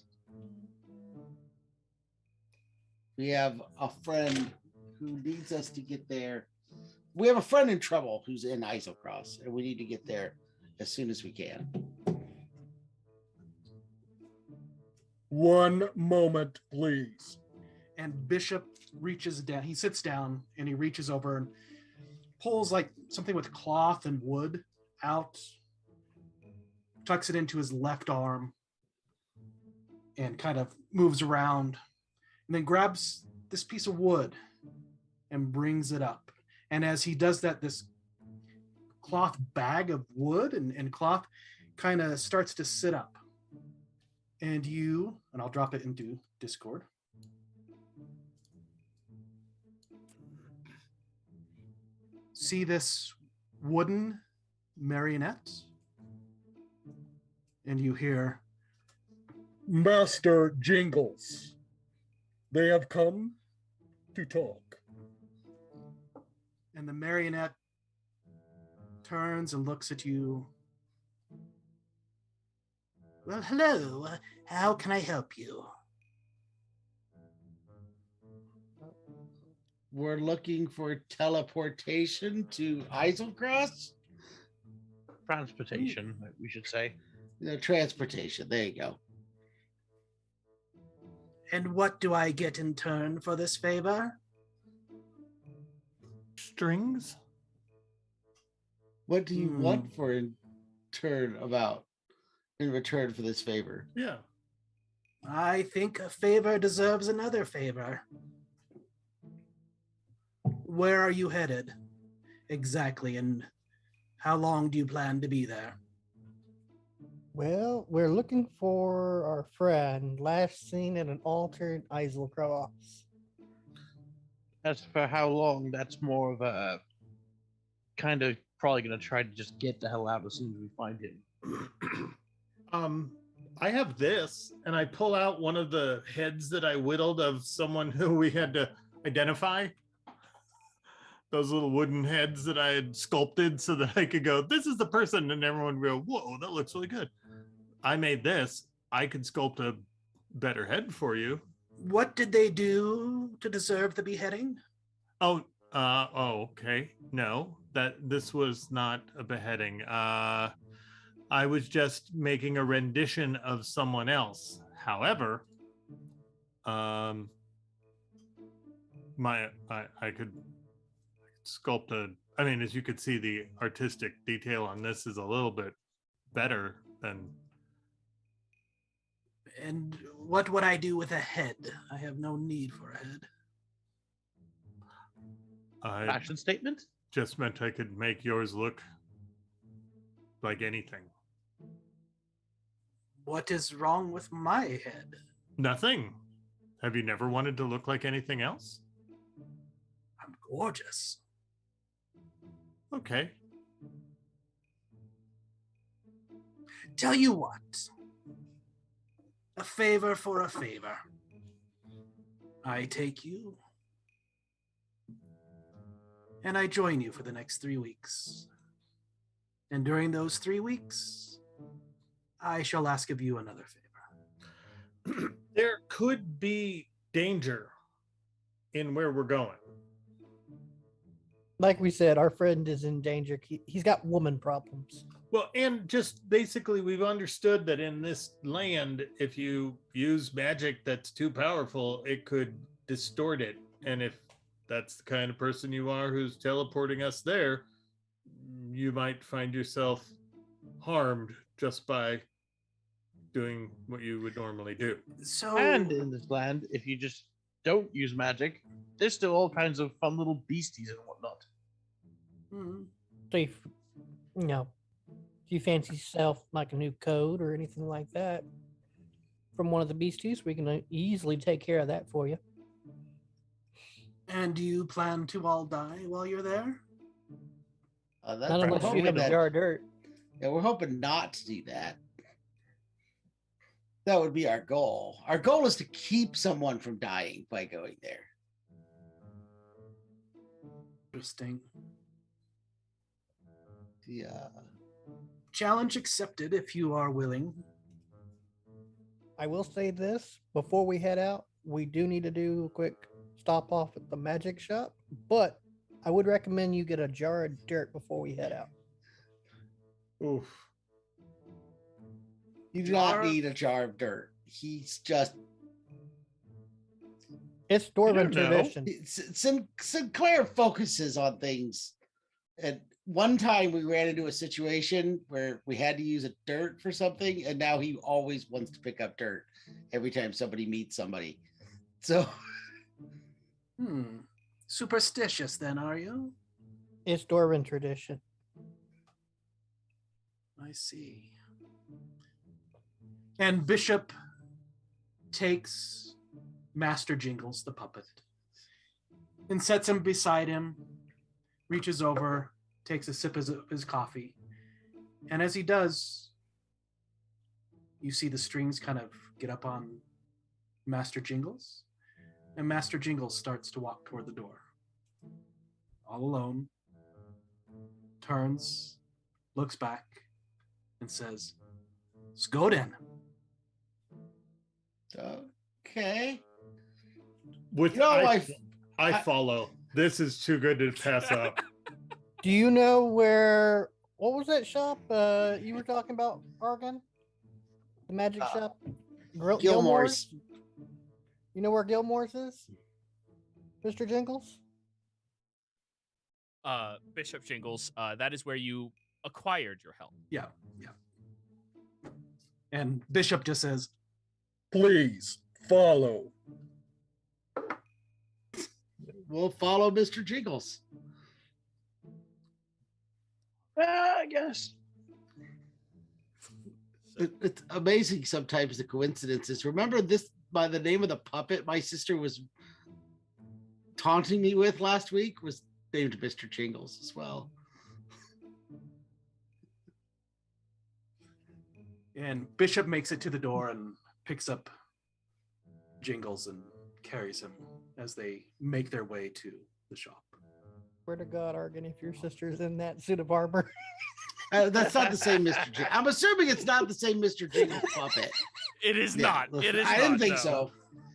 We have a friend who needs us to get there. We have a friend in trouble who's in Eiselcross, and we need to get there as soon as we can. 1 moment, please. And Bishop reaches down. He sits down and he reaches over and pulls like something with cloth and wood out, tucks it into his left arm, and kind of moves around, and then grabs this piece of wood and brings it up. And as he does that, this cloth bag of wood, and cloth kind of starts to sit up. And I'll drop it into Discord. See this wooden marionette? And you hear, Master Jingles, they have come to talk. and the marionette turns and looks at you. Well, hello. How can I help you? We're looking for teleportation to Eiselcross. Transportation, we should say. Transportation. There you go. And what do I get in turn for this favor? Strings? What do you want for in return for this favor? Yeah. I think a favor deserves another favor. Where are you headed exactly, and how long do you plan to be there? Well, we're looking for our friend, last seen at an altar in Eiselcross. As for how long, that's more of a kind of probably going to try to just get the hell out as soon as we find him. I have this, and I pull out one of the heads that I whittled of someone who we had to identify. Those little wooden heads that I had sculpted so that I could go, this is the person, and everyone would go, whoa, that looks really good. I made this. I could sculpt a better head for you. What did they do to deserve the beheading? Okay. No, this was not a beheading. I was just making a rendition of someone else. However, I could sculpt as you could see, the artistic detail on this is a little bit better than. And what would I do with a head? I have no need for a head. Fashion statement? Just meant I could make yours look like anything. What is wrong with my head? Nothing. Have you never wanted to look like anything else? I'm gorgeous. Okay. Tell you what. A favor for a favor. I take you, and I join you for the next 3 weeks. And during those 3 weeks, I shall ask of you another favor. There could be danger in where we're going. Like we said, our friend is in danger. He's got woman problems. Well, and just basically, we've understood that in this land, if you use magic that's too powerful, it could distort it. And if that's the kind of person you are who's teleporting us there, you might find yourself harmed just by doing what you would normally do. So, And in this land, if you just don't use magic, there's still all kinds of fun little beasties and whatnot. So, do you fancy yourself like a new code or anything like that from one of the beasties? We can easily take care of that for you. And do you plan to all die while you're there? Not unless you have a jar of dirt. Yeah, we're hoping not to do that. That would be our goal. Our goal is to keep someone from dying by going there. Interesting. Yeah. Challenge accepted if you are willing. I will say this before we head out. We do need to do a quick stop off at the magic shop, but I would recommend you get a jar of dirt before we head out. Oof. You do not need a jar of dirt. He's just... It's dwarven tradition. Sinclair focuses on things. And one time we ran into a situation where we had to use a dirt for something, and now he always wants to pick up dirt every time somebody meets somebody. So... Superstitious then, are you? It's dwarven tradition. I see. And Bishop takes Master Jingles, the puppet, and sets him beside him, reaches over, takes a sip of his coffee. And as he does, you see the strings kind of get up on Master Jingles, and Master Jingles starts to walk toward the door. All alone, turns, looks back, and says, Skoden. Okay. With No, I follow. This is too good to pass up. Do you know where? What was that shop you were talking about, Argon? The magic shop. Gilmore's. You know where Gilmore's is, Mr. Jingles? Bishop Jingles, that is where you acquired your helm. Yeah. And Bishop just says, Please follow. We'll follow Mr. Jingles. I guess. It's amazing sometimes the coincidences. Remember this by the name of the puppet my sister was taunting me with last week was named Mr. Jingles as well. and Bishop makes it to the door and picks up Jingles and carries him as they make their way to the shop. Swear to God, Argon, if your sister's in that suit of armor. That's not the same Mr. Jingles. I'm assuming it's not the same Mr. Jingles puppet. It is Yeah, not. listen, It is I not, didn't think no. so.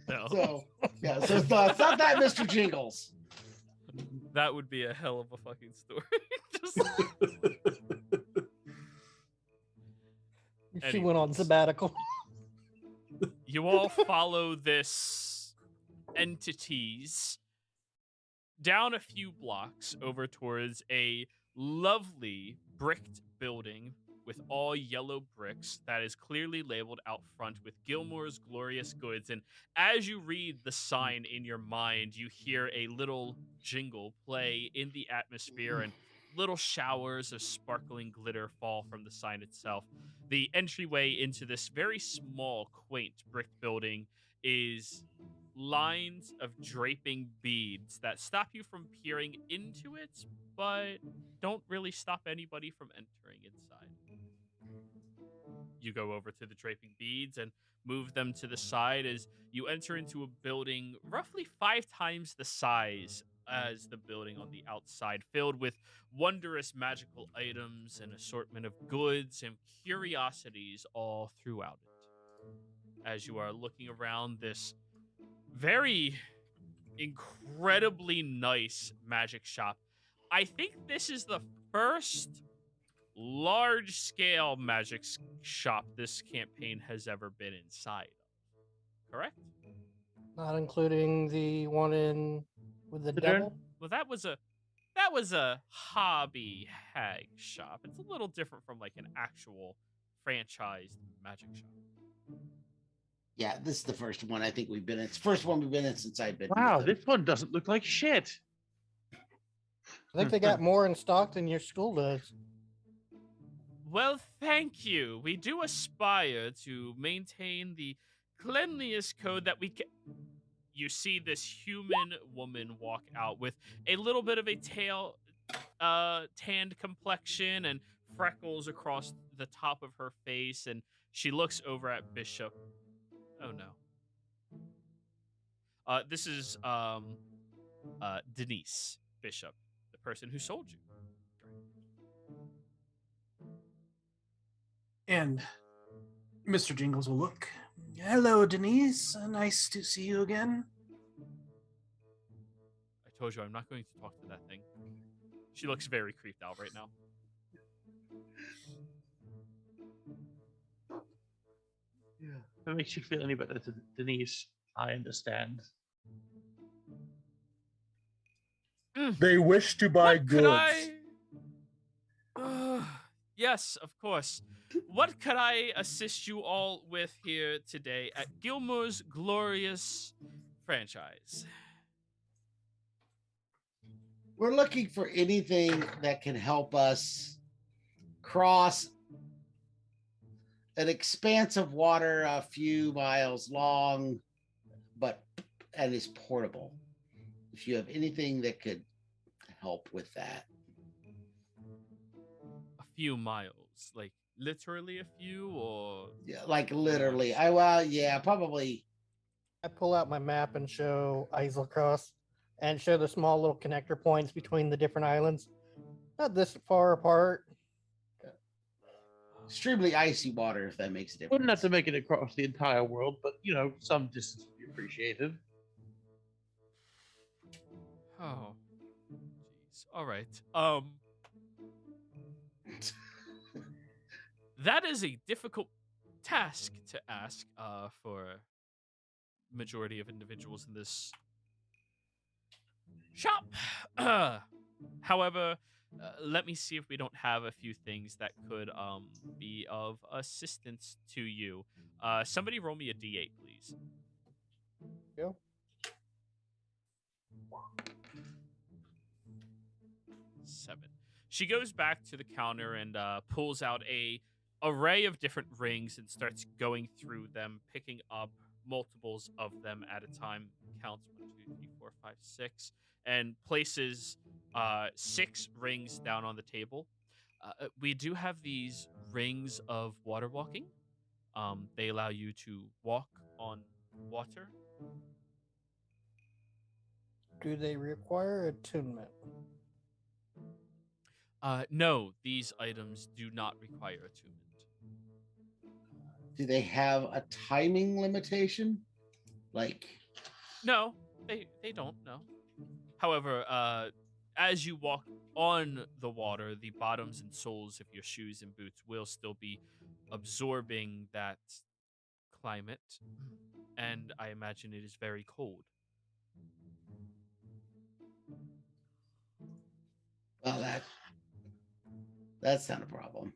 No. So, yeah, so it's not that Mr. Jingles. That would be a hell of a fucking story. Just, She went on Anyways. sabbatical. you all follow this entities down a few blocks over towards a lovely bricked building with all yellow bricks that is clearly labeled out front with Gilmore's Glorious Goods. And as you read the sign in your mind, you hear a little jingle play in the atmosphere and little showers of sparkling glitter fall from the sign itself. The entryway into this very small, quaint brick building is lines of draping beads that stop you from peering into it, but don't really stop anybody from entering inside. You go over to the draping beads and move them to the side as you enter into a building roughly 5 times the size as the building on the outside, filled with wondrous magical items, an assortment of goods and curiosities all throughout it. As you are looking around this very incredibly nice magic shop, I think this is the first large-scale magic shop this campaign has ever been inside of. Correct? Not including the one in with the devil. Well, that was a hobby hag shop. It's a little different from like an actual franchised magic shop. Yeah, this is the first one I think we've been in. It's the first one we've been in since I've been Wow, with them. this one doesn't look like shit. I think they got more in stock than your school does. Well, thank you. We do aspire to maintain the cleanliest code that we can. You see this human woman walk out with a little bit of a tanned complexion and freckles across the top of her face, and she looks over at Bishop. Oh no. This is Denise Bishop, the person who sold you. And Mr. Jingles will look. Hello, Denise. Nice to see you again. I told you I'm not going to talk to that thing. She looks very creeped out right now. If it makes you feel any better, Denise, I understand. They wish to buy What goods. could I? Yes, of course. What could I assist you all with here today at Gilmore's Glorious franchise? We're looking for anything that can help us cross an expanse of water a few miles long, and is portable. If you have anything that could help with that. A few miles, like literally a few, or Yeah, like literally. miles? Probably. I pull out my map and show Islecross and show the small little connector points between the different islands. Not this far apart. Extremely icy water, if that makes a difference. Wouldn't have to make it across the entire world, but some distance would be appreciated. Oh, jeez. All right. That is a difficult task to ask for majority of individuals in this shop. However, let me see if we don't have a few things that could be of assistance to you. Somebody roll me a d8, please. Go. 7. She goes back to the counter and pulls out a array of different rings and starts going through them, picking up multiples of them at a time. Counts 1, 2, 3, 4, 5, 6, and places 6 rings down on the table. We do have these rings of water walking. They allow you to walk on water. Do they require attunement? No, these items do not require attunement. Do they have a timing limitation? No, they don't. No. However, as you walk on the water, the bottoms and soles of your shoes and boots will still be absorbing that climate, and I imagine it is very cold. Well, that's not a problem.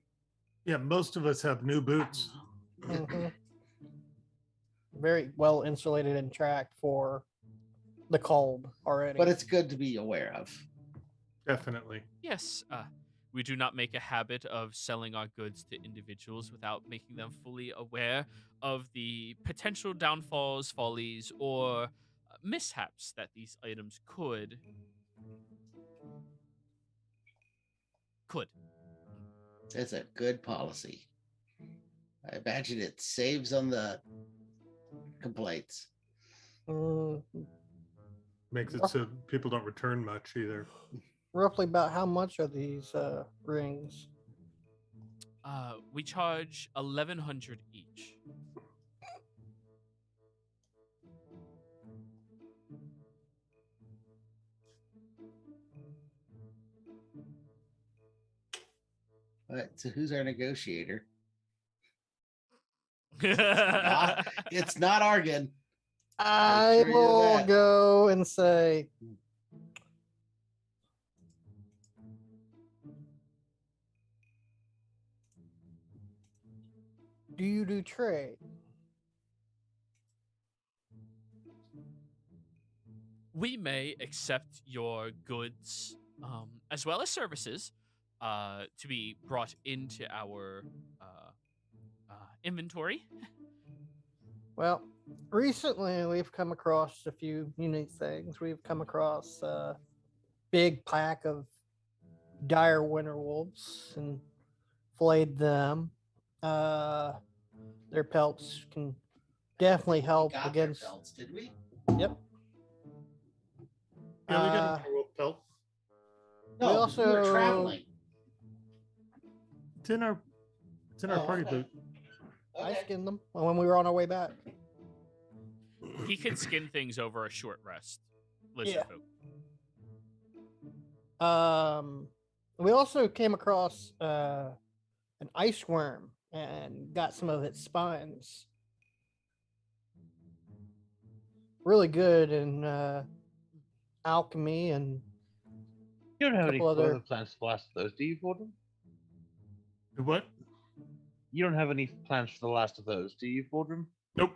Yeah, most of us have new boots. Mhm. Very well insulated and tracked for the cold already. But it's good to be aware of. Definitely. Yes, we do not make a habit of selling our goods to individuals without making them fully aware of the potential downfalls, follies, or mishaps that these items could. It's a good policy. I imagine it saves on the complaints. Mm, Makes it so people don't return much either. roughly about how much are these rings? We charge 1,100 each. All right, so who's our negotiator? not, It's not Argon. I sure you're will that. go and say, do you do trade? We may accept your goods as well as services to be brought into our inventory. Well, recently we've come across a few unique things. We've come across a big pack of dire winter wolves and flayed them. Their pelts can definitely help We got against. their belts, did we? Yep. Yeah, we got a werewolf pelt. No, We we also- were traveling. It's in our party okay. boot. I Okay. skinned them when we were on our way back. He can skin things over a short rest. Lizard Yeah. folk. We also came across an ice worm and got some of its spines. Really good in alchemy and You don't have any Couple other- further plans for the last of those, do you, Fordham? What? You don't have any plans for the last of those, do you, Fordham? Nope.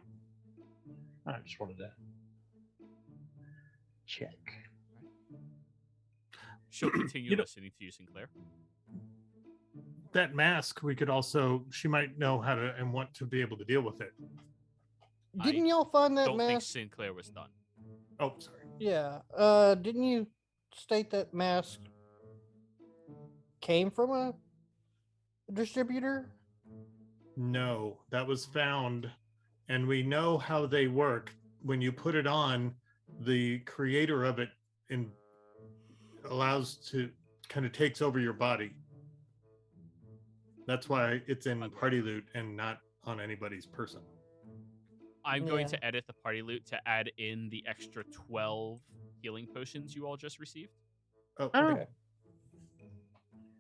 I just wanted to check. She'll continue You know- listening to you, Sinclair. that mask, we could also, she might know how to and want to be able to deal with it. Didn't y'all find that Don't think mask? Sinclair was done. Oh, sorry. Yeah. Didn't you state that mask came from a distributor? No, that was found, and we know how they work. When you put it on, the creator of it allows to kind of takes over your body. That's why it's in party loot and not on anybody's person. I'm going Yeah. to edit the party loot to add in the extra 12 healing potions you all just received Oh, Oh. okay.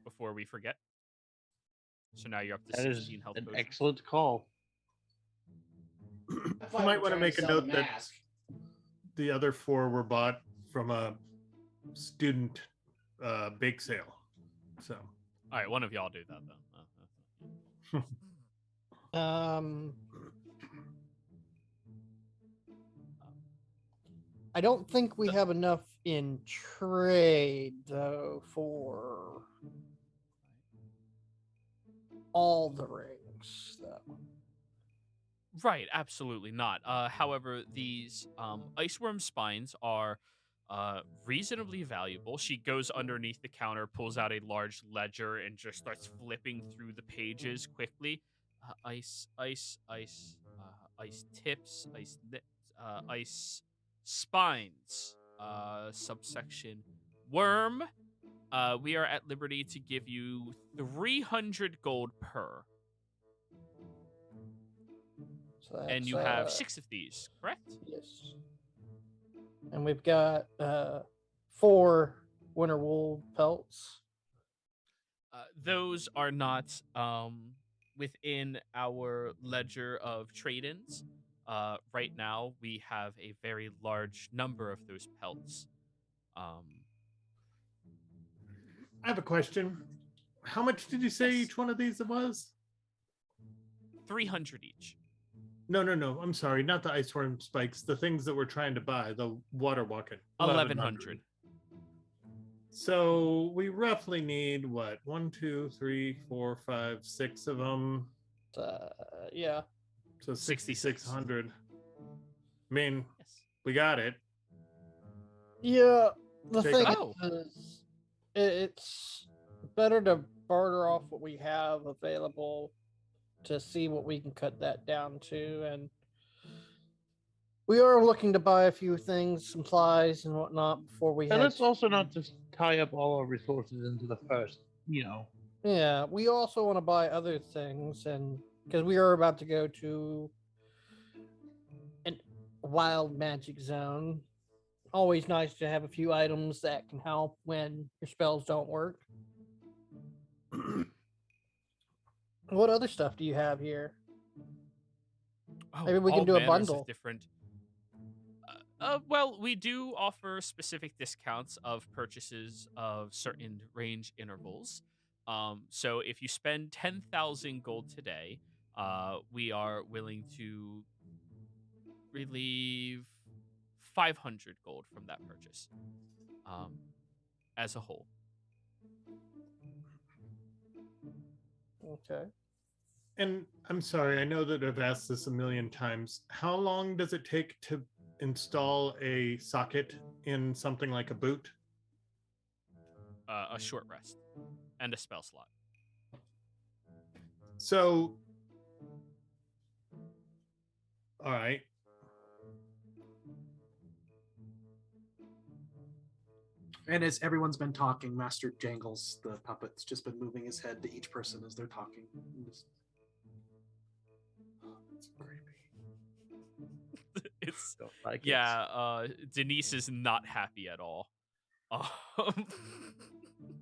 before we forget. So now you're up to That is 16 health an potions. excellent call. You might want to make a note that the other 4 were bought from a student bake sale. So, All right, one of y'all do that then. I don't think we have enough in trade though for all the rings though. Right, absolutely not. However, these iceworm spines are reasonably valuable. She goes underneath the counter, pulls out a large ledger, and just starts flipping through the pages quickly. Ice tips, ice spines, subsection worm. We are at liberty to give you 300 gold per. So that's, And you have 6 of these, correct? Yes. And we've got 4 winter wool pelts. Those are not within our ledger of trade-ins. Right now, we have a very large number of those pelts. I have a question. How much did you say Yes. each one of these was? 300 each. No. I'm sorry. Not the iceworm spikes. The things that we're trying to buy. The water walking. 1100. So we roughly need what? 1, 2, 3, 4, 5, 6 of them. Yeah. So 66. 6,600. I mean, Yes. we got it. Yeah. The Take thing it. is, it's better to barter off what we have available to see what we can cut that down to. And we are looking to buy a few things, supplies and whatnot before we And head. let's also not just tie up all our resources into the first, Yeah, we also want to buy other things, and because we are about to go to a wild magic zone. Always nice to have a few items that can help when your spells don't work. What other stuff do you have here? Oh, Maybe we can all do a manners of bundle. different. Well, we do offer specific discounts of purchases of certain range intervals. So if you spend 10,000 gold today, we are willing to relieve 500 gold from that purchase, as a whole. Okay. And I'm sorry, I know that I've asked this a million times. How long does it take to install a socket in something like a boot? A short rest and a spell slot. So, all right. And as everyone's been talking, Master Jangles, the puppet's just been moving his head to each person as they're talking. That's creepy. It's Don't like it. yeah. Denise is not happy at all.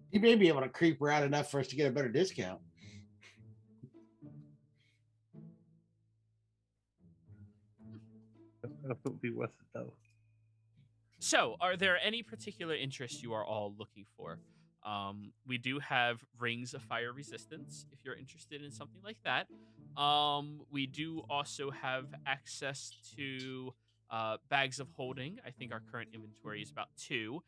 He may be able to creep around enough for us to get a better discount. I don't know if it would be worth it though. So, are there any particular interests you are all looking for? We do have rings of fire resistance if you're interested in something like that. We do also have access to bags of holding. I think our current inventory is about 2.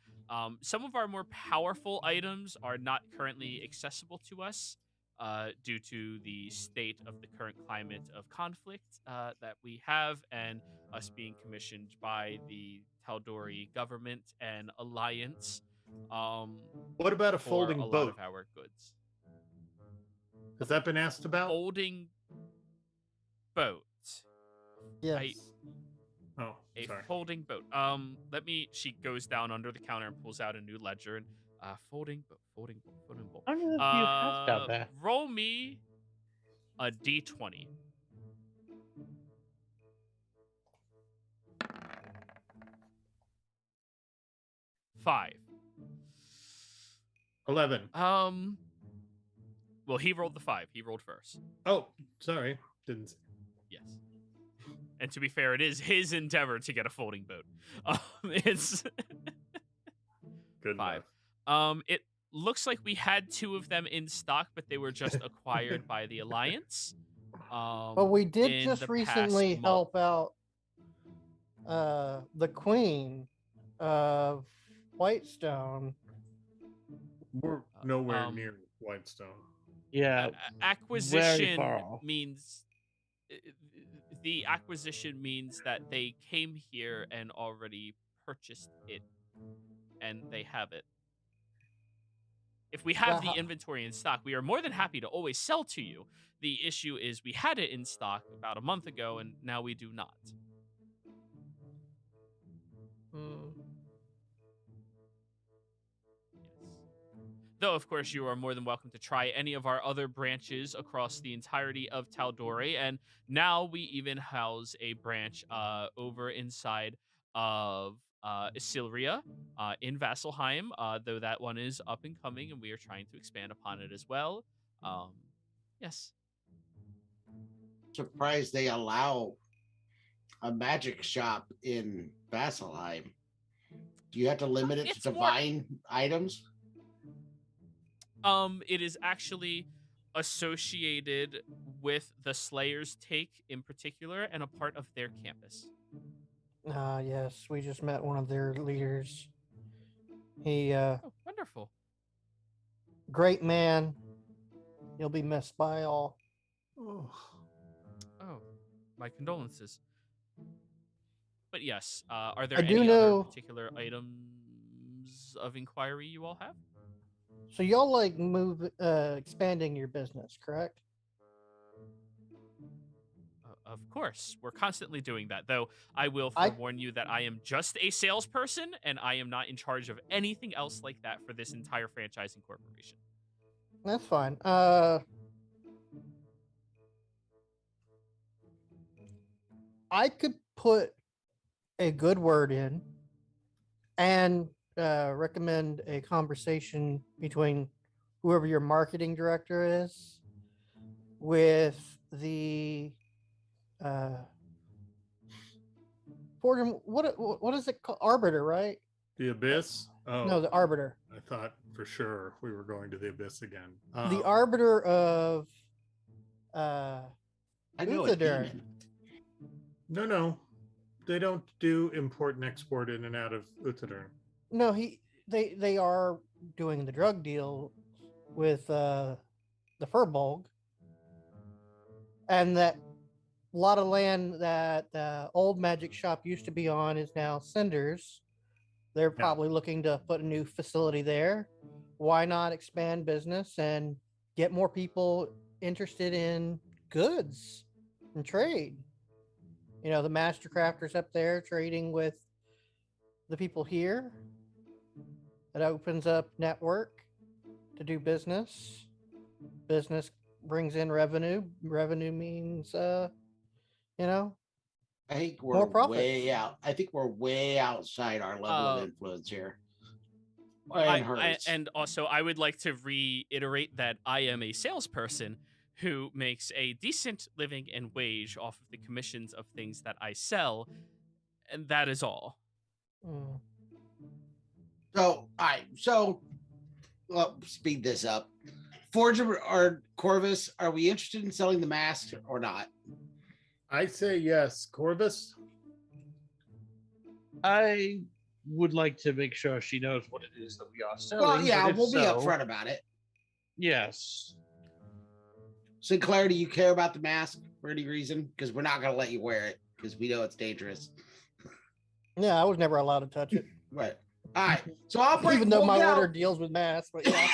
Some of our more powerful items are not currently accessible to us. due to the state of the current climate of conflict that we have, and us being commissioned by the Tal'Dorei government and alliance. What about a for folding a lot boat? of our goods. Has that been asked about? Folding boat. Yes. Oh, A sorry. folding boat. She goes down under the counter and pulls out a new ledger and folding boat. How many of you have down there? Roll me a d20. Five. 11. Well, he rolled the 5. He rolled first. Oh, sorry. Didn't. Yes. And to be fair, it is his endeavor to get a folding boat. It's Good 5. enough. It looks like we had 2 of them in stock, but they were just acquired by the Alliance. But we did in just the recently past help out the Queen of Whitestone. We're nowhere um, near Whitestone. Yeah, acquisition far off. means the acquisition means that they came here and already purchased it, and they have it. If we have the inventory in stock, we are more than happy to always sell to you. The issue is we had it in stock about a month ago, and now we do not. Though, of course, you are more than welcome to try any of our other branches across the entirety of Tal'Dorei, and now we even house a branch over inside of Isilria in Vasselheim, though that one is up and coming, and we are trying to expand upon it as well. Yes. Surprised they allow a magic shop in Vasselheim. Do you have to limit it to divine items? It is actually associated with the Slayer's Take in particular, and a part of their campus. Yes, we just met one of their leaders. He, Oh, wonderful. Great man. He'll be missed by all. Oh. Oh, my condolences. But yes, are there I do any know- other particular items of inquiry you all have? So y'all like expanding your business, correct? Of course, we're constantly doing that. Though I will forewarn you that I am just a salesperson, and I am not in charge of anything else like that for this entire franchising corporation. That's fine. I could put a good word in and recommend a conversation between whoever your marketing director is with the what is it called? Arbiter, right? The Abyss? Oh. No, the Arbiter. I thought for sure we were going to the Abyss again. The Arbiter of I know a Uthodurn. demon. No. They don't do import and export in and out of Uthodurn. No, they are doing the drug deal with the Furbolg, and that lot of land that the old magic shop used to be on is now Cinders. They're probably looking to put a new facility there. Why not expand business and get more people interested in goods and trade? You know, the master crafters up there trading with the people here. It opens up network to do business. Business brings in revenue. Revenue means, I think we're more profit. way out. I think we're way outside our level of influence here. And also, I would like to reiterate that I am a salesperson who makes a decent living and wage off of the commissions of things that I sell, and that is all. So, speed this up. Forge or Corvus, are we interested in selling the mask or not? I say yes. Corvus? I would like to make sure she knows what it is that we are selling. Well, yeah, but if we'll be so, upfront about it. Yes. Sinclair, do you care about the mask for any reason? Because we're not going to let you wear it because we know it's dangerous. Yeah, I was never allowed to touch it. Right. All right. So I'll bring. Even though we'll my get order out- deals with masks, but yeah.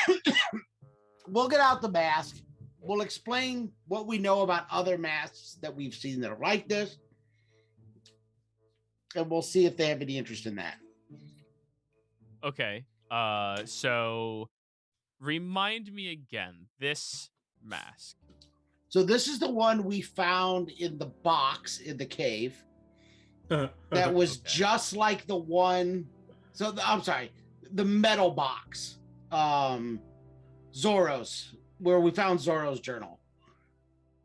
We'll get out the mask. We'll explain what we know about other masks that we've seen that are like this. And we'll see if they have any interest in that. Okay. So remind me again, this mask. So this is the one we found in the box in the cave. That was Okay. just like the one. So I'm sorry, the metal box. Zorro's, where we found Zorro's journal.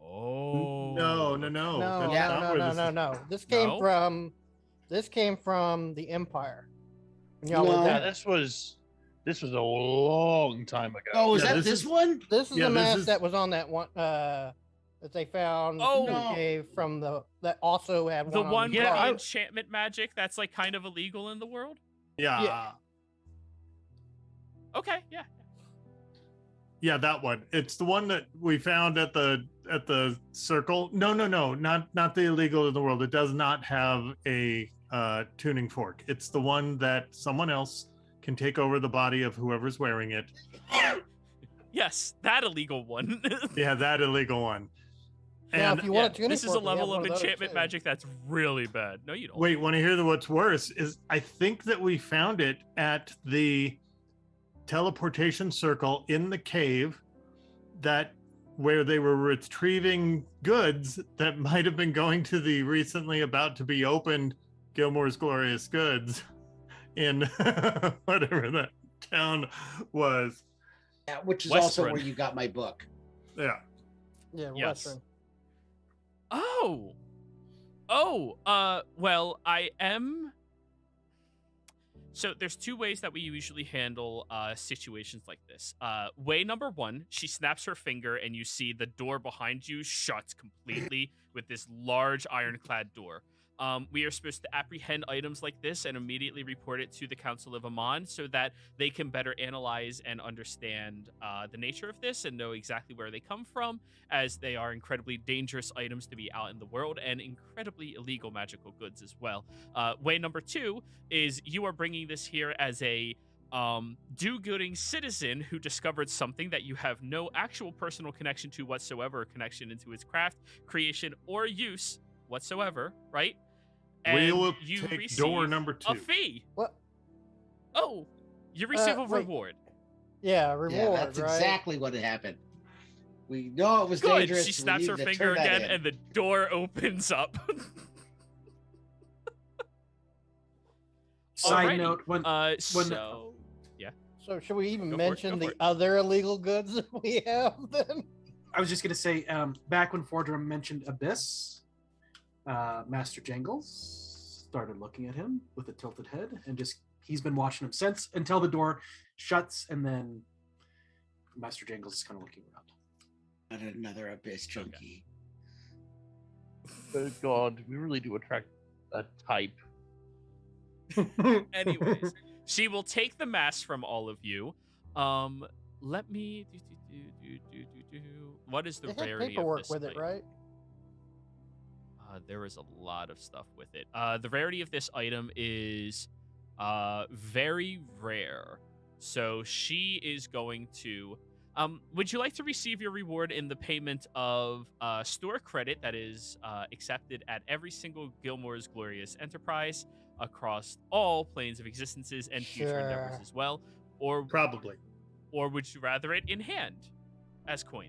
Oh. No. No, That's Yeah. not no, where no, this no, is- no. This came from the Empire. When y'all were No. Yeah, there. this was a long time ago. Oh, is Yeah, that this this is- one? This is Yeah, the this mask is- that was on that one that they found Oh. in the No. cave from that also had The one one on with the Yeah, the car. enchantment magic that's like kind of illegal in the world? Yeah. Yeah. Okay, yeah. Yeah, that one. It's the one that we found at the circle. No, not the illegal in the world. It does not have a tuning fork. It's the one that someone else can take over the body of whoever's wearing it. Yes, that illegal one. Yeah, that illegal one. Now, And if you Yeah, want a tuning this is a fork, we have level one of those, enchantment too. magic that's really bad. No, you don't. wait, want to hear what's worse is I think that we found it at the teleportation circle in the cave where they were retrieving goods that might have been going to the recently about to be opened Gilmore's Glorious Goods in whatever that town was. Yeah, which is Western. also where you got my book. Yeah. Yeah, Yes. Western. Well, I am. So there's two ways that we usually handle situations like this. Way number one, she snaps her finger and you see the door behind you shuts completely with this large ironclad door. We are supposed to apprehend items like this and immediately report it to the Council of Amon so that they can better analyze and understand the nature of this and know exactly where they come from, as they are incredibly dangerous items to be out in the world and incredibly illegal magical goods as well. Way number two is you are bringing this here as a do-gooding citizen who discovered something that you have no actual personal connection to whatsoever, connection into its craft, creation, or use whatsoever, right? We will you take receive door number a 2. fee. What? Oh, you receive a wait. reward. Yeah, reward, Yeah, that's right? exactly what had happened. We know it was Good. dangerous. She we snaps her needed to finger turn that again, in. and the door opens up. Side Alrighty. note: when So yeah. So should we even Go for it, mention go the for it. other illegal goods that we have then? I was just gonna say, back when Fordrum mentioned Abyss, Master Jangles started looking at him with a tilted head, and he's been watching him since until the door shuts, and then Master Jangles is kind of looking around. Not another abyss junkie. Oh God, we really do attract a type. Anyways, she will take the mask from all of you. Let me do. What is the It had rarity of paperwork this with it, item? right? There is a lot of stuff with it. The rarity of this item is very rare. So she is going to. Would you like to receive your reward in the payment of store credit that is accepted at every single Gilmore's Glorious Enterprise across all planes of existences and future endeavors Sure. as well? Or Probably. would you rather it in hand as coin?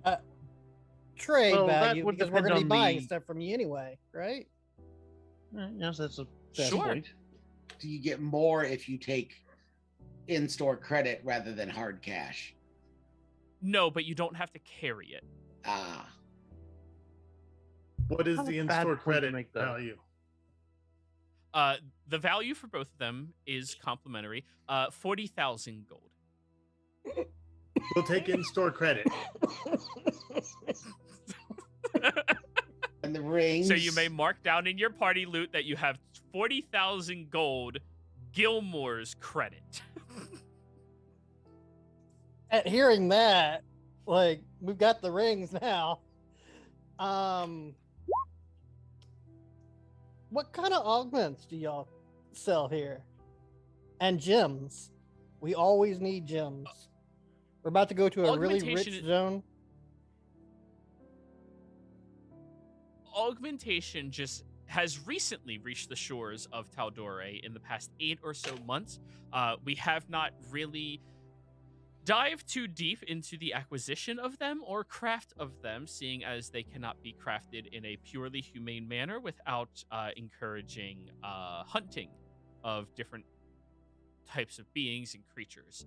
Trade Well, that value, would because we're going to be depend on buying the- stuff from you anyway, right? Yes, that's a fair Sure. point. Do you get more if you take in-store credit rather than hard cash? No, but you don't have to carry it. Ah, What is Not the a bad in-store point to credit make, though. value? The value for both of them is complimentary. 40,000 gold. We'll take in-store credit. and the rings. So you may mark down in your party loot that you have 40,000 gold Gilmore's credit. At hearing that, like, we've got the rings now. What kind of augments do y'all sell here? And gems. We always need gems. We're about to go to a really rich zone. Augmentation just has recently reached the shores of Tal'Dorei in the past 8 or so months. We have not really dived too deep into the acquisition of them or craft of them, seeing as they cannot be crafted in a purely humane manner without encouraging hunting of different types of beings and creatures.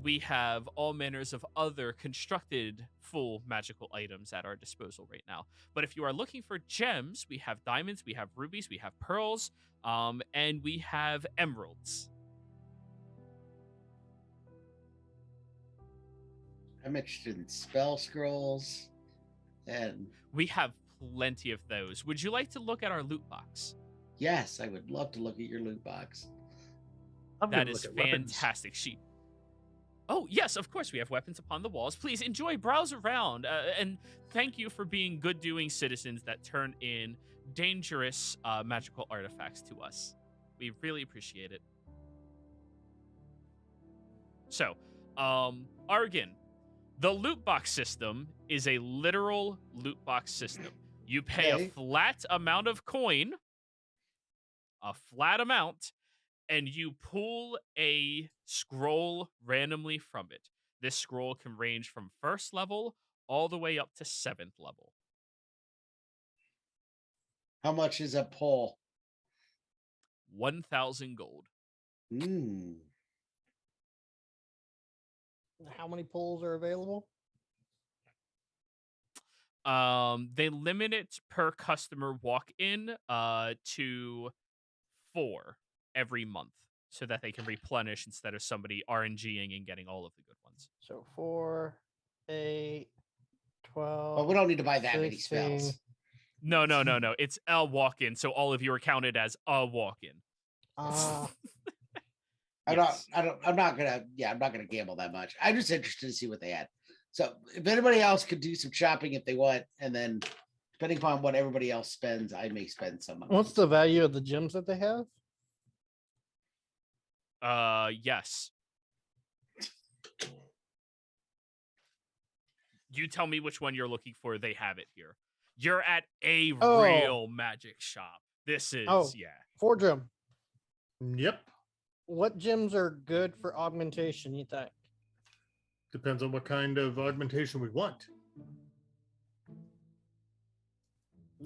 We have all manners of other constructed full magical items at our disposal right now. But if you are looking for gems, we have diamonds, we have rubies, we have pearls, and we have emeralds. I'm interested in spell scrolls, and we have plenty of those. Would you like to look at our loot box? Yes, I would love to look at your loot box. That is fantastic. Oh, yes, of course. We have weapons upon the walls. Please enjoy, browse around, and thank you for being good-doing citizens that turn in dangerous magical artifacts to us. We really appreciate it. So, Argon, the loot box system is a literal loot box system. You pay a flat amount of coin, a flat amount, and you pull a scroll randomly from it. This scroll can range from 1st level all the way up to 7th level. How much is a pull? 1,000 gold. How many pulls are available? They limit it per customer walk-in to 4 every month, so that they can replenish instead of somebody RNGing and getting all of the good ones. So 4, 8, 12. But we don't need to buy that 16. many spells. No. It's a walk-in, so all of you are counted as a walk-in. Yes. I'm not gonna gamble that much. I'm just interested to see what they had. So if anybody else could do some shopping if they want, and then depending upon what everybody else spends, I may spend some money. What's the value of the gems that they have? Yes. You tell me which one you're looking for. They have it here. You're at a real magic shop. This is, 4 gem. Yep. What gems are good for augmentation, you think? Depends on what kind of augmentation we want.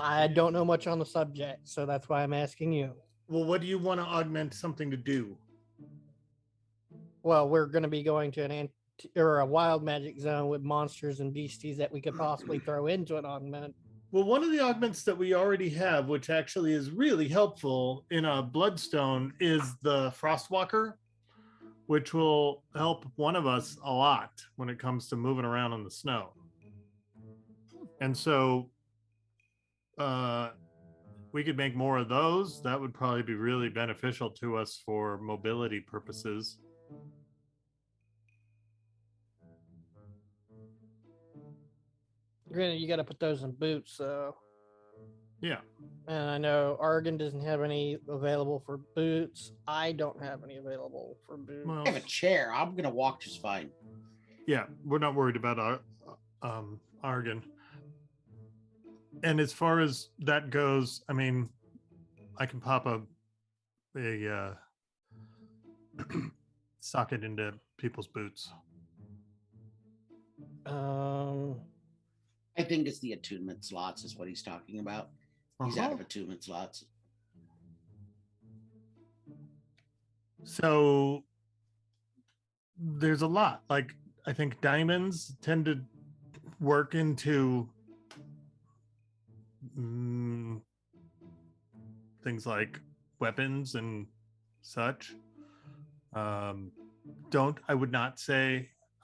I don't know much on the subject, so that's why I'm asking you. Well, what do you want to augment something to do? Well, we're going to be going to a wild magic zone with monsters and beasties that we could possibly throw into an augment. Well, one of the augments that we already have, which actually is really helpful in a Bloodstone, is the Frostwalker, which will help one of us a lot when it comes to moving around in the snow. And so we could make more of those. That would probably be really beneficial to us for mobility purposes. Granted, you got to put those in boots, so. Yeah. And I know Argon doesn't have any available for boots. I don't have any available for boots. Well, I have a chair. I'm gonna walk just fine. Yeah, we're not worried about Argon. And as far as that goes, I mean, I can pop a socket into people's boots. I think it's the attunement slots is what he's talking about. He's out of attunement slots. So there's a lot. Like, I think diamonds tend to work into things like weapons and such. I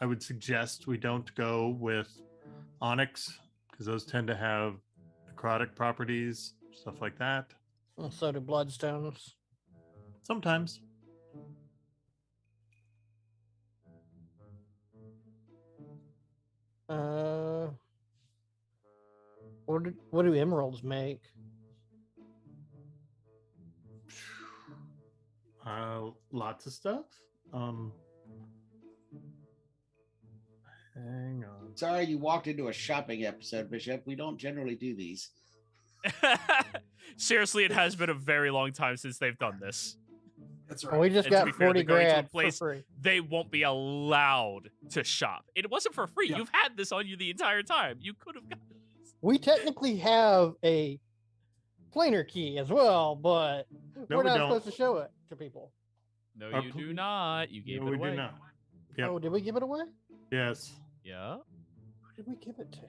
would suggest we don't go with onyx, because those tend to have necrotic properties, stuff like that. So do bloodstones. Sometimes. What do emeralds make? Lots of stuff. Hang on. Sorry, you walked into a shopping episode, Bishop. We don't generally do these. Seriously, it has been a very long time since they've done this. That's Well, we just And to got be fair, 40 they're going to a grand for place free. they won't be allowed to shop. It wasn't for free. Yeah. You've had this on you the entire time. You could have gotten this. We technically have a planar key as well, but No, we're we not don't. supposed to show it to people. No, Our you pl- do not. You gave No, it we away. do not. Yep. Oh, did we give it away? Yes. Yeah. Who did we give it to?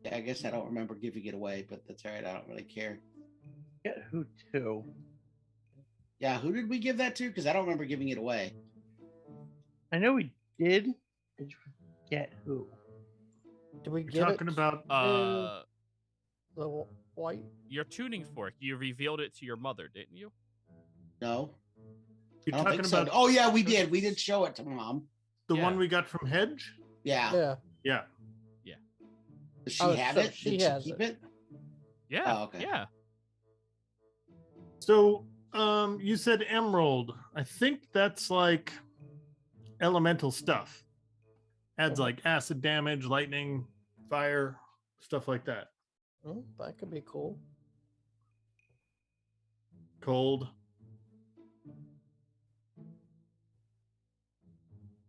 Yeah, I guess I don't remember giving it away, but that's all right. I don't really care. Get who to? Yeah, who did we give that to? Because I don't remember giving it away. I know we did. I just forget who. Did we You're give talking it about the white? Your tuning fork. You revealed it to your mother, didn't you? No, you're I don't talking think so. about Oh yeah, we did. We did show it to Mom. the Yeah. one we got from Hedge? Yeah. Yeah. Yeah. Does she Oh, have so it? she Did has she keep it. it? Yeah. Oh, okay. Yeah. So you said emerald. I think that's like elemental stuff. Adds like acid damage, lightning, fire, stuff like that. Oh, that could be cool. Cold.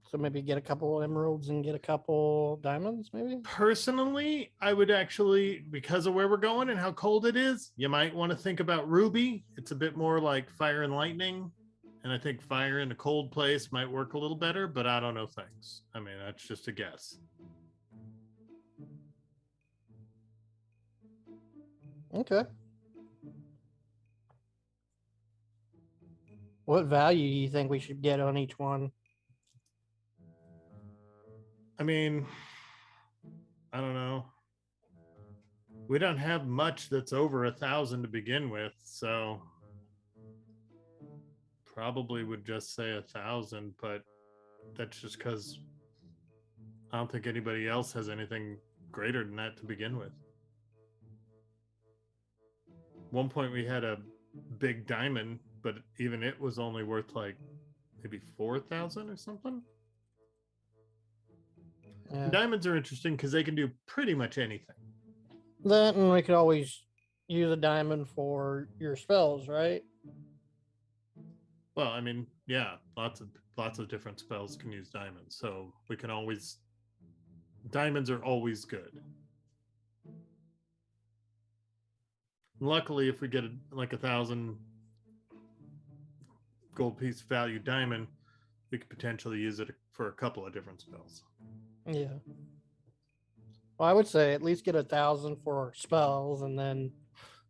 So maybe get a couple emeralds and get a couple diamonds, maybe? Personally, I would actually, because of where we're going and how cold it is, you might want to think about ruby. It's a bit more like fire and lightning. And I think fire in a cold place might work a little better, but I don't know things. I mean, that's just a guess. Okay. What value do you think we should get on each one? I mean, I don't know. We don't have much that's over 1,000 to begin with, so probably would just say 1,000, but that's just because I don't think anybody else has anything greater than that to begin with. One point we had a big diamond, but even it was only worth like maybe 4,000 or something. Yeah. Diamonds are interesting because they can do pretty much anything. That, and we could always use a diamond for your spells, right? Well, I mean, yeah, lots of different spells can use diamonds, so we can always. Diamonds are always good. Luckily, if we get like 1,000 gold piece value diamond, we could potentially use it for a couple of different spells. Yeah. Well, I would say at least get 1,000 for spells, and then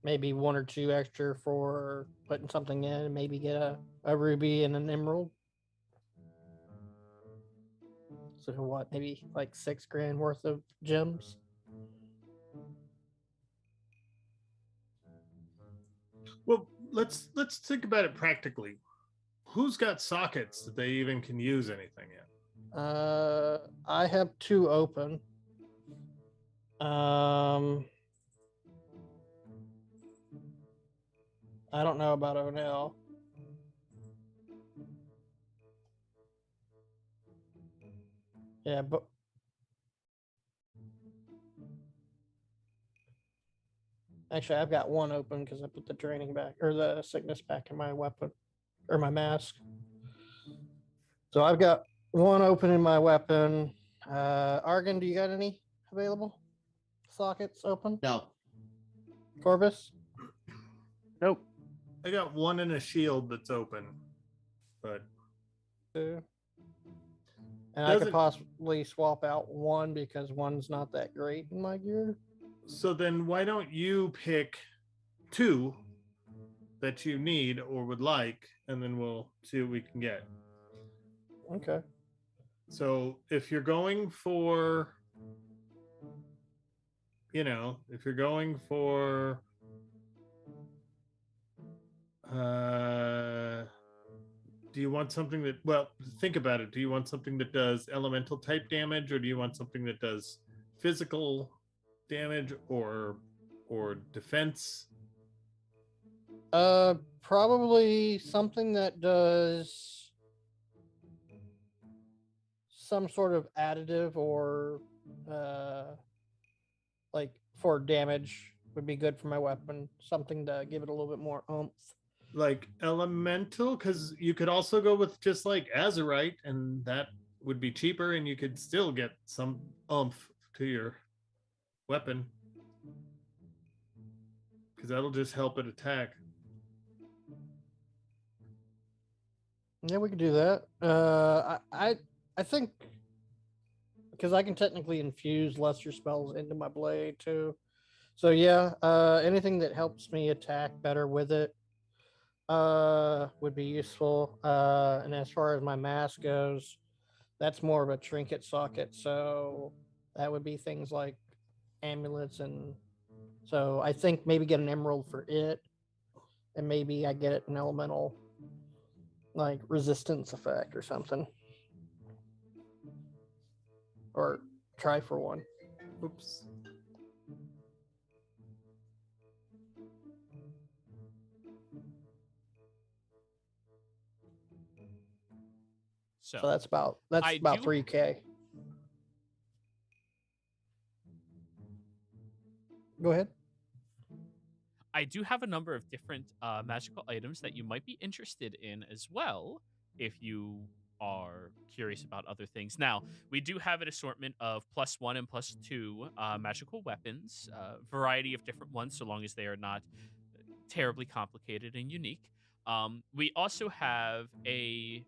maybe 1 or 2 extra for putting something in, and maybe get a ruby and an emerald. So what? Maybe like 6 grand worth of gems. Well, let's think about it practically. Who's got sockets that they even can use anything in? I have 2 open. I don't know about O'Neill. Yeah, but actually, I've got 1 open because I put the training back or the sickness back in my weapon or my mask. So I've got 1 open in my weapon. Argon, do you got any available sockets open? No. Corvus? Nope. I got 1 in a shield that's open, but 2. And I could Doesn't- possibly swap out 1 because 1's not that great in my gear. so then why don't you pick 2 that you need or would like, and then we'll see what we can get. Okay. So if you're going for, if you're going for do you want something that, well, think about it. Do you want something that does elemental type damage, or do you want something that does physical damage or defense? Probably something that does some sort of additive or like for damage would be good for my weapon. Something to give it a little bit more oomph. Like elemental, because you could also go with just like azurite, and that would be cheaper, and you could still get some oomph to your weapon, because that'll just help it attack. Yeah, we could do that. I think because I can technically infuse lesser spells into my blade too. So yeah, anything that helps me attack better with it would be useful. And as far as my mask goes, that's more of a trinket socket. So that would be things like amulets, and so I think maybe get an emerald for it, and maybe I get an elemental like resistance effect or something, or try for one. Oops. So that's about I 3K. Go ahead. I do have a number of different magical items that you might be interested in as well, if you are curious about other things. Now, we do have an assortment of +1 and +2 magical weapons, variety of different ones, so long as they are not terribly complicated and unique. We also have a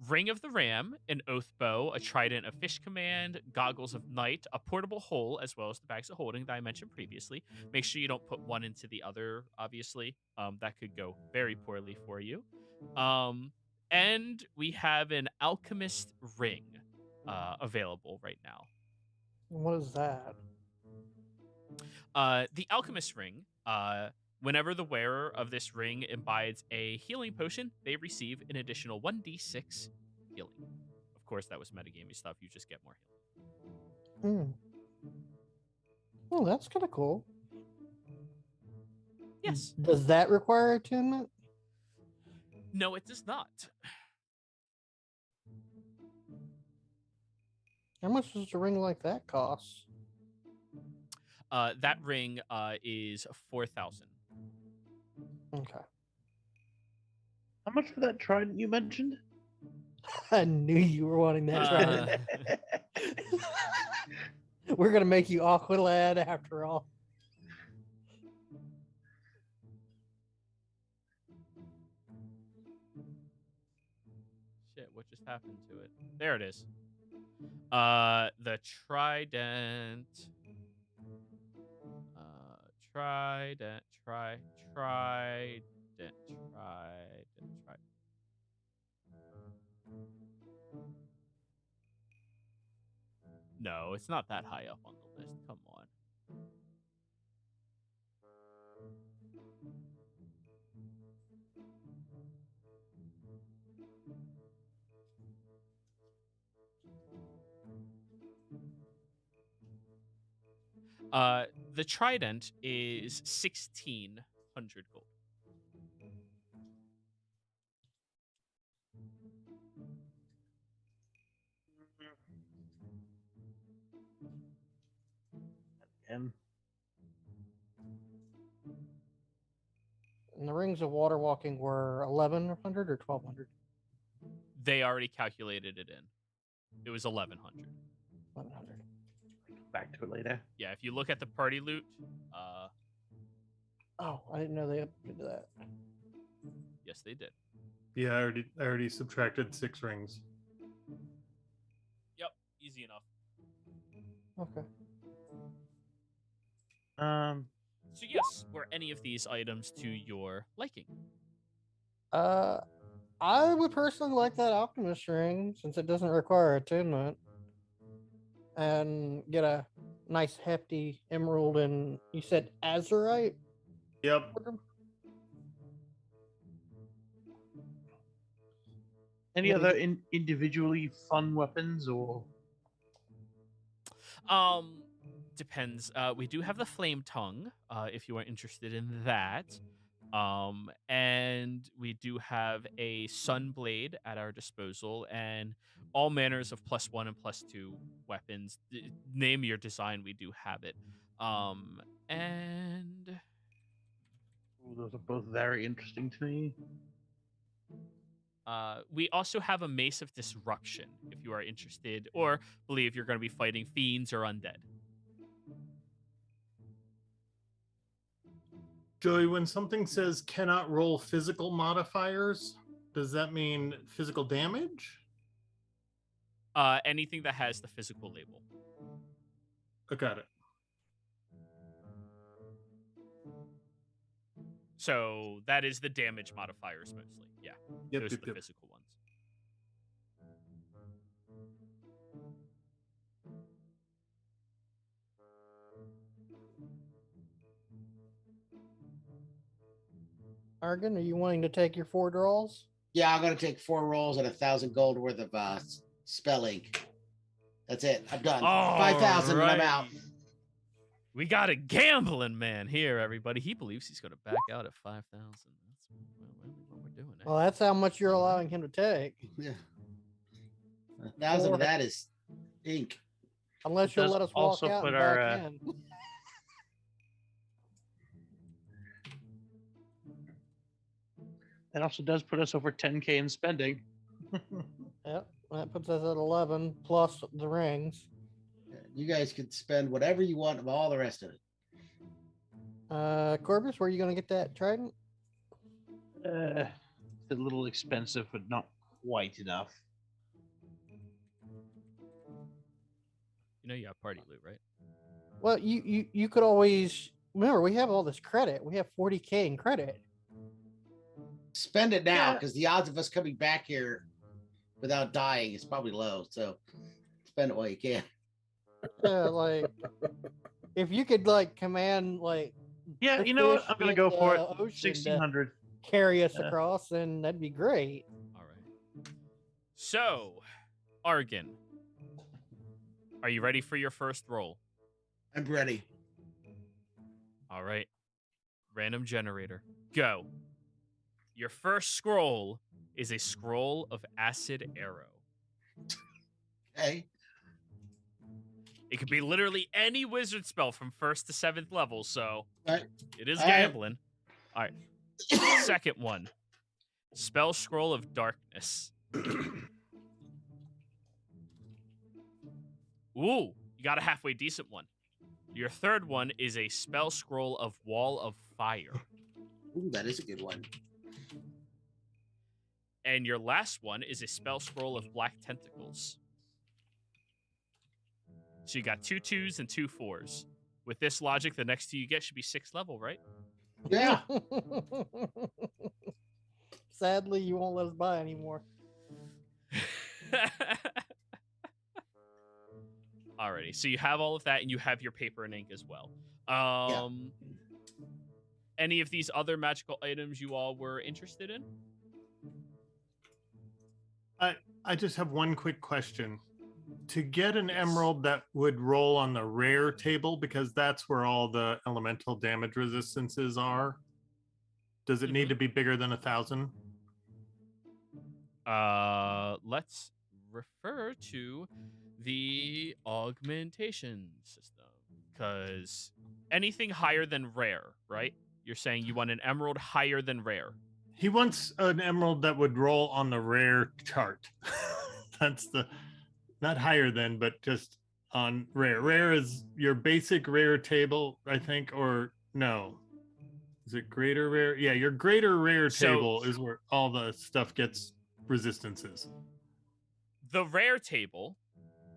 Ring of the Ram, an Oath Bow, a Trident of Fish Command, Goggles of Night, a Portable Hole, as well as the Bags of Holding that I mentioned previously. Make sure you don't put one into the other, obviously. That could go very poorly for you. And we have an Alchemist Ring available right now. What is that? The Alchemist Ring, whenever the wearer of this ring imbibes a healing potion, they receive an additional 1d6 healing. Of course, that was metagamey stuff. You just get more healing. Oh, that's kind of cool. Yes. Does that require attunement? No, it does not. How much does a ring like that cost? That ring is 4,000. Okay. How much for that trident you mentioned? I knew you were wanting that trident. We're gonna make you awkward lad after all. Shit, what just happened to it? There it is. The trident. Trident. No, it's not that high up on the list. Come on. The trident is 1,600 gold. And And the rings of water walking were 1,100 or 1,200. They already calculated it in. It was 1,100. 1,100. back to it later. Yeah, if you look at the party loot, Oh, I didn't know they updated that. yes, they did. Yeah, I already subtracted 6 rings. Yep, easy enough. Okay. So yes, were any of these items to your liking? I would personally like that Alchemist Ring since it doesn't require attunement, and get a nice hefty emerald. And you said azurite? Yep. Any other individually fun weapons or? Depends. We do have the flame tongue, if you are interested in that. And we do have a sun blade at our disposal, and all manners of +1 and +2 weapons. Name your design, we do have it. And Ooh, those are both very interesting to me. we also have a Mace of Disruption, if you are interested, or believe you're going to be fighting fiends or undead. Joey, when something says cannot roll physical modifiers, does that mean physical damage? Anything that has the physical label. I got it. So that is the damage modifiers mostly. Yeah, those are the physical ones. Argon, are you wanting to take your 4 draws? Yeah, I'm gonna take 4 rolls and 1,000 gold worth of spell ink. That's it. I'm done. 5,000 and I'm out. We got a gambling man here, everybody. He believes he's going to back out at 5,000. That's what we're doing. Well, that's how much you're allowing him to take. Yeah. 1,000 of that is ink. Unless you'll let us walk also out put and our, back in. That also does put us over 10K in spending. Yep, that puts us at 11 plus the rings. You guys could spend whatever you want of all the rest of it. Corbus, where are you going to get that trident? It's a little expensive, but not quite enough. You know you have party loot, right? Well, you could always remember we have all this credit. We have 40K in credit. Spend it now, because the odds of us coming back here without dying is probably low. So spend it while you can. Like, if you could like command like, Yeah, the you know what? fish I'm gonna in go for the it. ocean to 1,600. carry us across, then that'd be great. All right. So, Argon, are you ready for your first roll? I'm ready. All right. Random generator. Go. Your first scroll is a scroll of acid arrow. Okay. It could be literally any wizard spell from 1st to 7th level, so Right. it is All right. gambling. All right. Second one. Spell scroll of darkness. Ooh, you got a halfway decent one. Your third one is a spell scroll of wall of fire. Ooh, that is a good one. And your last one is a spell scroll of black tentacles. So you got 2 2s and 2 4s. With this logic, the next 2 you get should be 6th level, right? Yeah. Sadly, you won't let us buy anymore. Alrighty, so you have all of that, and you have your paper and ink as well. Any of these other magical items you all were interested in? I just have one quick question. To get an emerald that would roll on the rare table, because that's where all the elemental damage resistances are, does it need to be bigger than 1,000? Let's refer to the augmentation system, because anything higher than rare, right? You're saying you want an emerald higher than rare. He wants an emerald that would roll on the rare chart. That's the, not higher than, but just on rare. Rare is your basic rare table, I think, or no. Is it greater rare? Yeah, your greater rare table is where all the stuff gets resistances. The rare table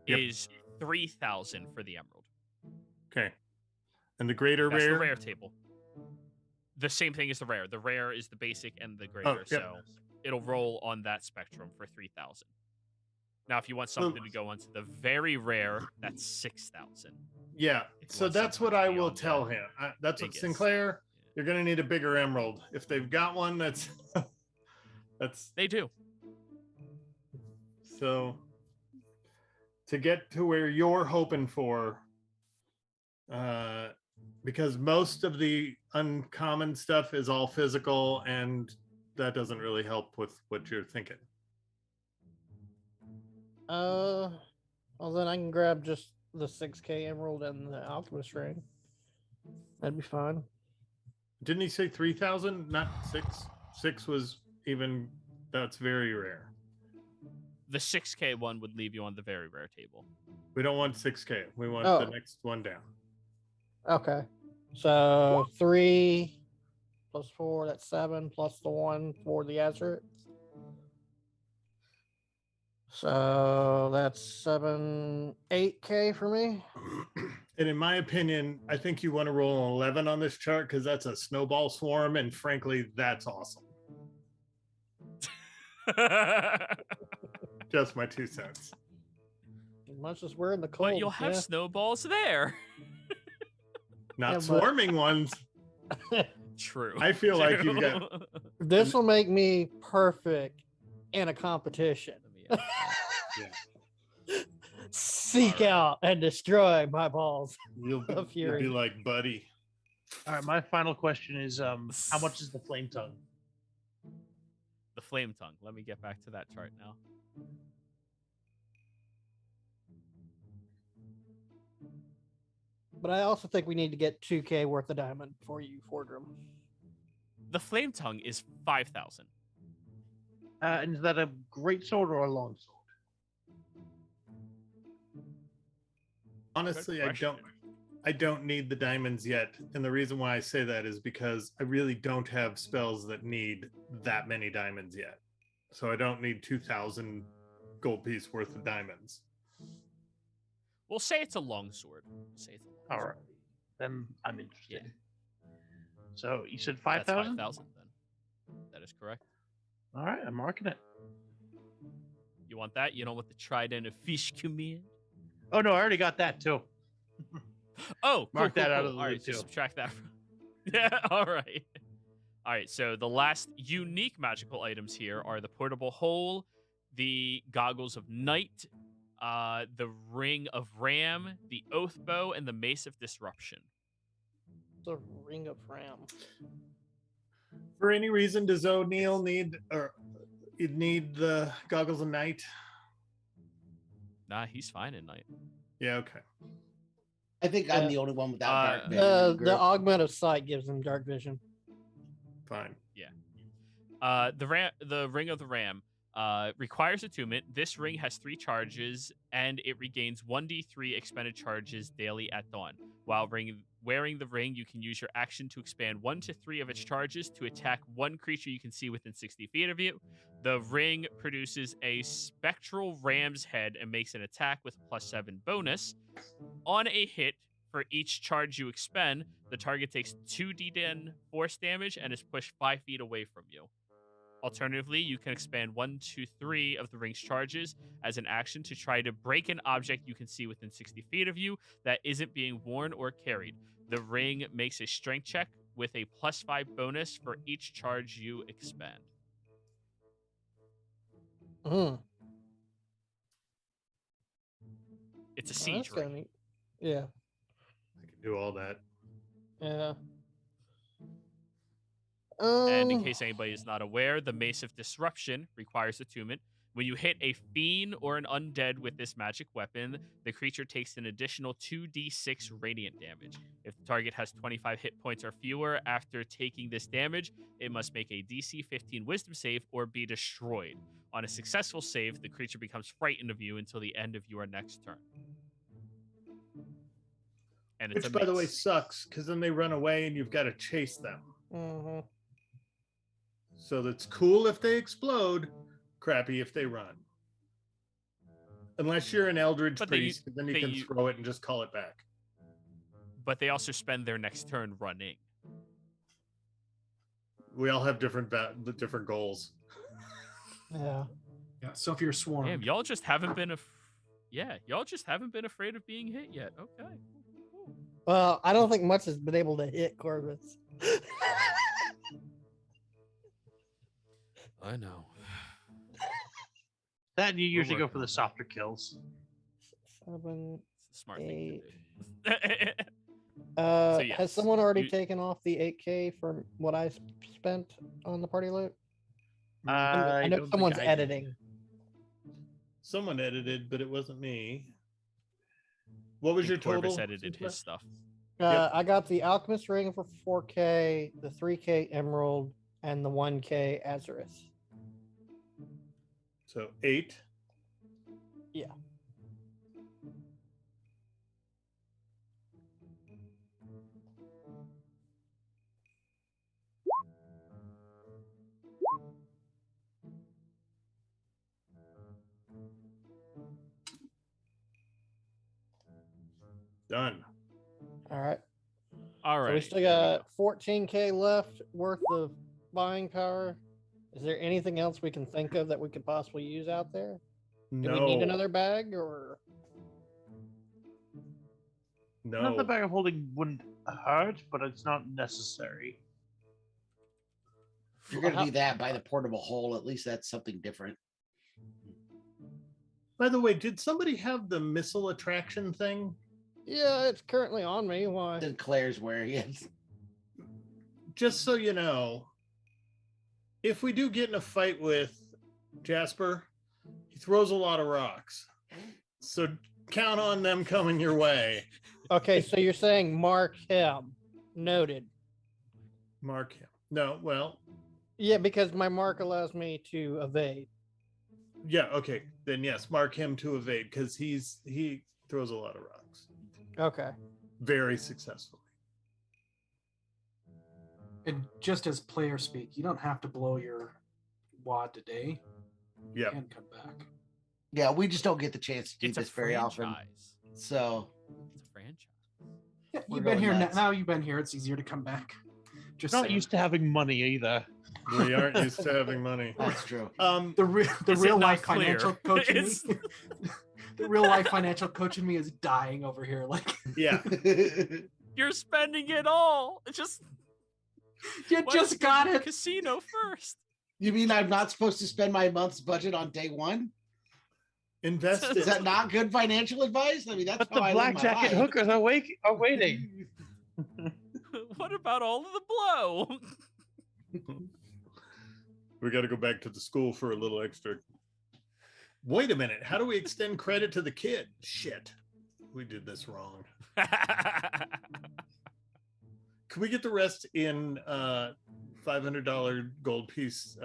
is 3,000 for the emerald. Okay. And the greater That's rare? the rare table. The same thing as the rare. The rare is the basic and the greater, so it'll roll on that spectrum for 3,000. Now, if you want something to go onto the very rare, that's 6,000. Yeah, so that's what I will tell him. That's what Sinclair, you're going to need a bigger emerald. If they've got one, that's... They do. So to get to where you're hoping for, because most of the uncommon stuff is all physical, and that doesn't really help with what you're thinking. Well then I can grab just the 6K emerald and the alchemist ring. That'd be fine. Didn't he say 3,000? Not 6. 6 was even, that's very rare. The 6K one would leave you on the very rare table. We don't want 6K. We want the next one down. Okay. So 3 plus 4, that's 7, plus the 1 for the Azure. So that's 8K for me. And in my opinion, I think you want to roll an 11 on this chart because that's a snowball swarm, and frankly, that's awesome. Just my 2 cents. As much as we're in the cold. But you'll have snowballs there. Not swarming ones. True. I feel like you've got... This will make me perfect in a competition. Yeah. Seek out and destroy my balls. You'll be like, buddy. All right, my final question is, how much is the flame tongue? The flame tongue. Let me get back to that chart now. But I also think we need to get 2K worth of diamond for you, Fordrum. The flame tongue is 5,000. And is that a great sword or a long sword? Honestly, I don't need the diamonds yet. And the reason why I say that is because I really don't have spells that need that many diamonds yet. So I don't need 2,000 gold piece worth of diamonds. We'll say it's a long sword. All right. Then I'm interested. Yeah. So you said That's 5,000? 5,000 then. That is correct. All right, I'm marking it. You want that? You don't want the trident of fish command? Oh, no, I already got that too. Oh, Mark that out of the All right, loop, so too. subtract that. Yeah, all right. All right, so the last unique magical items here are the portable hole, the goggles of night, the ring of ram, the oath bow, and the mace of disruption. The ring of ram. For any reason, does O'Neill need the goggles of night? Nah, he's fine at night. Yeah, okay. I think I'm Yeah. the only one without dark vision. in the The group. augment of sight gives him dark vision. Fine. The ring of the ram requires attunement. This ring has 3 charges, and it regains 1d3 expended charges daily at dawn. While wearing the ring, you can use your action to expand 1 to 3 of its charges to attack one creature you can see within 60 feet of you. The ring produces a spectral ram's head and makes an attack with a +7 bonus. On a hit, for each charge you expend, the target takes 2d10 force damage and is pushed 5 feet away from you. Alternatively, you can expand 1 to 3 of the ring's charges as an action to try to break an object you can see within 60 feet of you that isn't being worn or carried. The ring makes a strength check with a +5 bonus for each charge you expend. It's a siege ring. Neat. Yeah. I can do all that. Yeah. And in case anybody is not aware, the Mace of Disruption requires attunement. When you hit a fiend or an undead with this magic weapon, the creature takes an additional 2d6 radiant damage. If the target has 25 hit points or fewer after taking this damage, it must make a DC 15 wisdom save or be destroyed. On a successful save, the creature becomes frightened of you until the end of your next turn. And it's Which, a by the way, mace. sucks because then they run away and you've got to chase them. Mm-hmm. So that's cool if they explode, crappy if they run. Unless you're an Eldritch But Priest, then you can throw it and just call it back. But they also spend their next turn running. We all have different goals. Yeah. Yeah. So if you're swarmed, Damn, y'all just haven't been y'all just haven't been afraid of being hit yet. Okay. Well, I don't think much has been able to hit Corvus. I know. That and you We're usually go working for the on that. softer kills. 7. It's a smart thing to do. yes, Has someone already you- taken off the 8K from what I spent on the party loot? Mm, I know don't think someone's I did. editing. Someone edited, but it wasn't me. What was I your think Corvus total? edited his stuff. Yep. I got the Alchemist Ring for 4K, the 3K Emerald, and the 1K Azareth. So 8. Yeah. Done. All right. All So right. we still got 14K left worth of buying power. Is there anything else we can think of that we could possibly use out there? Do we need another bag or? No. Another bag of holding wouldn't hurt, but it's not necessary. If you're gonna do that, buy the portable hole. At least that's something different. By the way, did somebody have the missile attraction thing? Yeah, it's currently on me. Why? Then Claire's wearing it. Just so you know, if we do get in a fight with Jasper, he throws a lot of rocks. So count on them coming your way. Okay, so you're saying mark him. Noted. Mark him. No, well, Yeah, because my mark allows me to evade. yeah, okay. Then yes, mark him to evade because he throws a lot of rocks. Okay. Very successfully. And just as player speak, you don't have to blow your wad today. You Yeah. can come back. Yeah, we just don't get the chance to do It's a this very often. franchise. So It's a franchise. Yeah, We're you've been going here nuts. now. You've been here. It's easier to come back. Just Not saying. used to having money either. We aren't used to having money. that's true. the Is it real not life clear? financial coach in me. It's- The real life financial coach in me is dying over here. Like Yeah. You're spending it all. It's just you why just don't you go got to the it. Casino first. You mean I'm not supposed to spend my month's budget on day one? Invest Is that it. not good financial advice? I mean, that's But how the I live my blackjack and life. hookers are waiting. What about all of the blow? We got to go back to the school for a little extra. Wait a minute. How do we extend credit to the kid? Shit. We did this wrong. Can we get the rest in $500 gold piece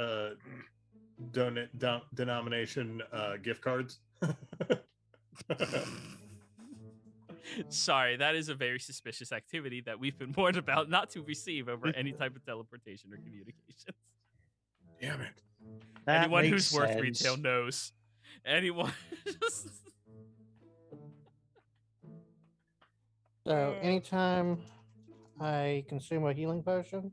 denomination gift cards? Sorry, that is a very suspicious activity that we've been warned about not to receive over any type of teleportation or communications. Damn it. That Anyone makes who's worth sense. retail knows. Anyone. So anytime I consume a healing potion,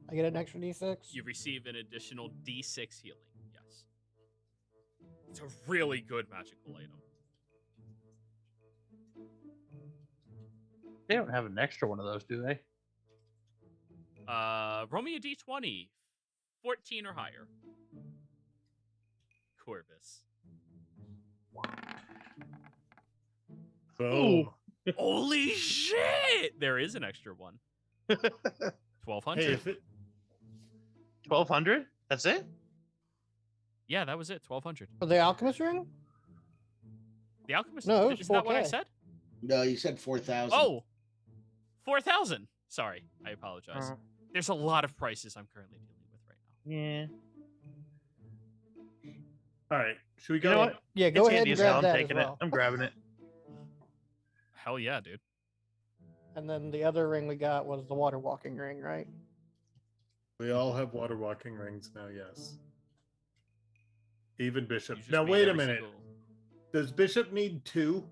I get an extra D6. You receive an additional D6 healing. Yes. It's a really good magical item. They don't have an extra one of those, do they? Roll me a D20. 14 or higher. Corvus. Boom. Holy shit! There is an extra one. 1200. Hey, if it, 1,200? That's it? Yeah, that was it. 1200. For the Alchemist Ring? The Alchemist. No, it was Isn't that what I 4K. said? No, you said 4,000. Oh, 4,000. Sorry, I apologize. Oh. There's a lot of prices I'm currently dealing with right now. Yeah. all right. Should we go? You know what? Yeah, go It's ahead handy and as hell. grab I'm that as taking well. it. I'm grabbing it. Hell yeah, dude. And then the other ring we got was the water walking ring, right? We all have water walking rings now, yes. Even Bishop. You just Now, meet wait a every minute. single- Does Bishop need 2?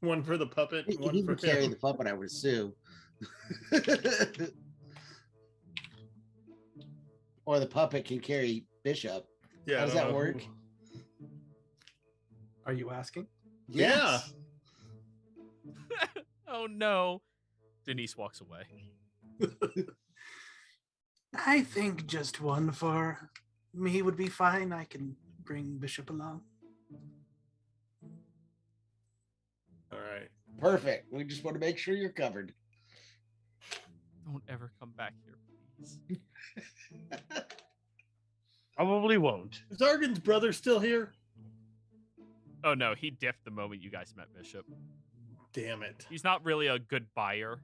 One for the puppet, He one for would carry him. the puppet, I would assume. Or the puppet can carry Bishop. Yeah, How I does don't that know work? who- Are you asking? Yeah. Oh no. Denise walks away. I think just one for me would be fine. I can bring Bishop along. Perfect. We just want to make sure you're covered. Don't ever come back here, please. Probably won't. Is Argan's brother still here? Oh no, he dipped the moment you guys met Bishop. Damn it. He's not really a good buyer.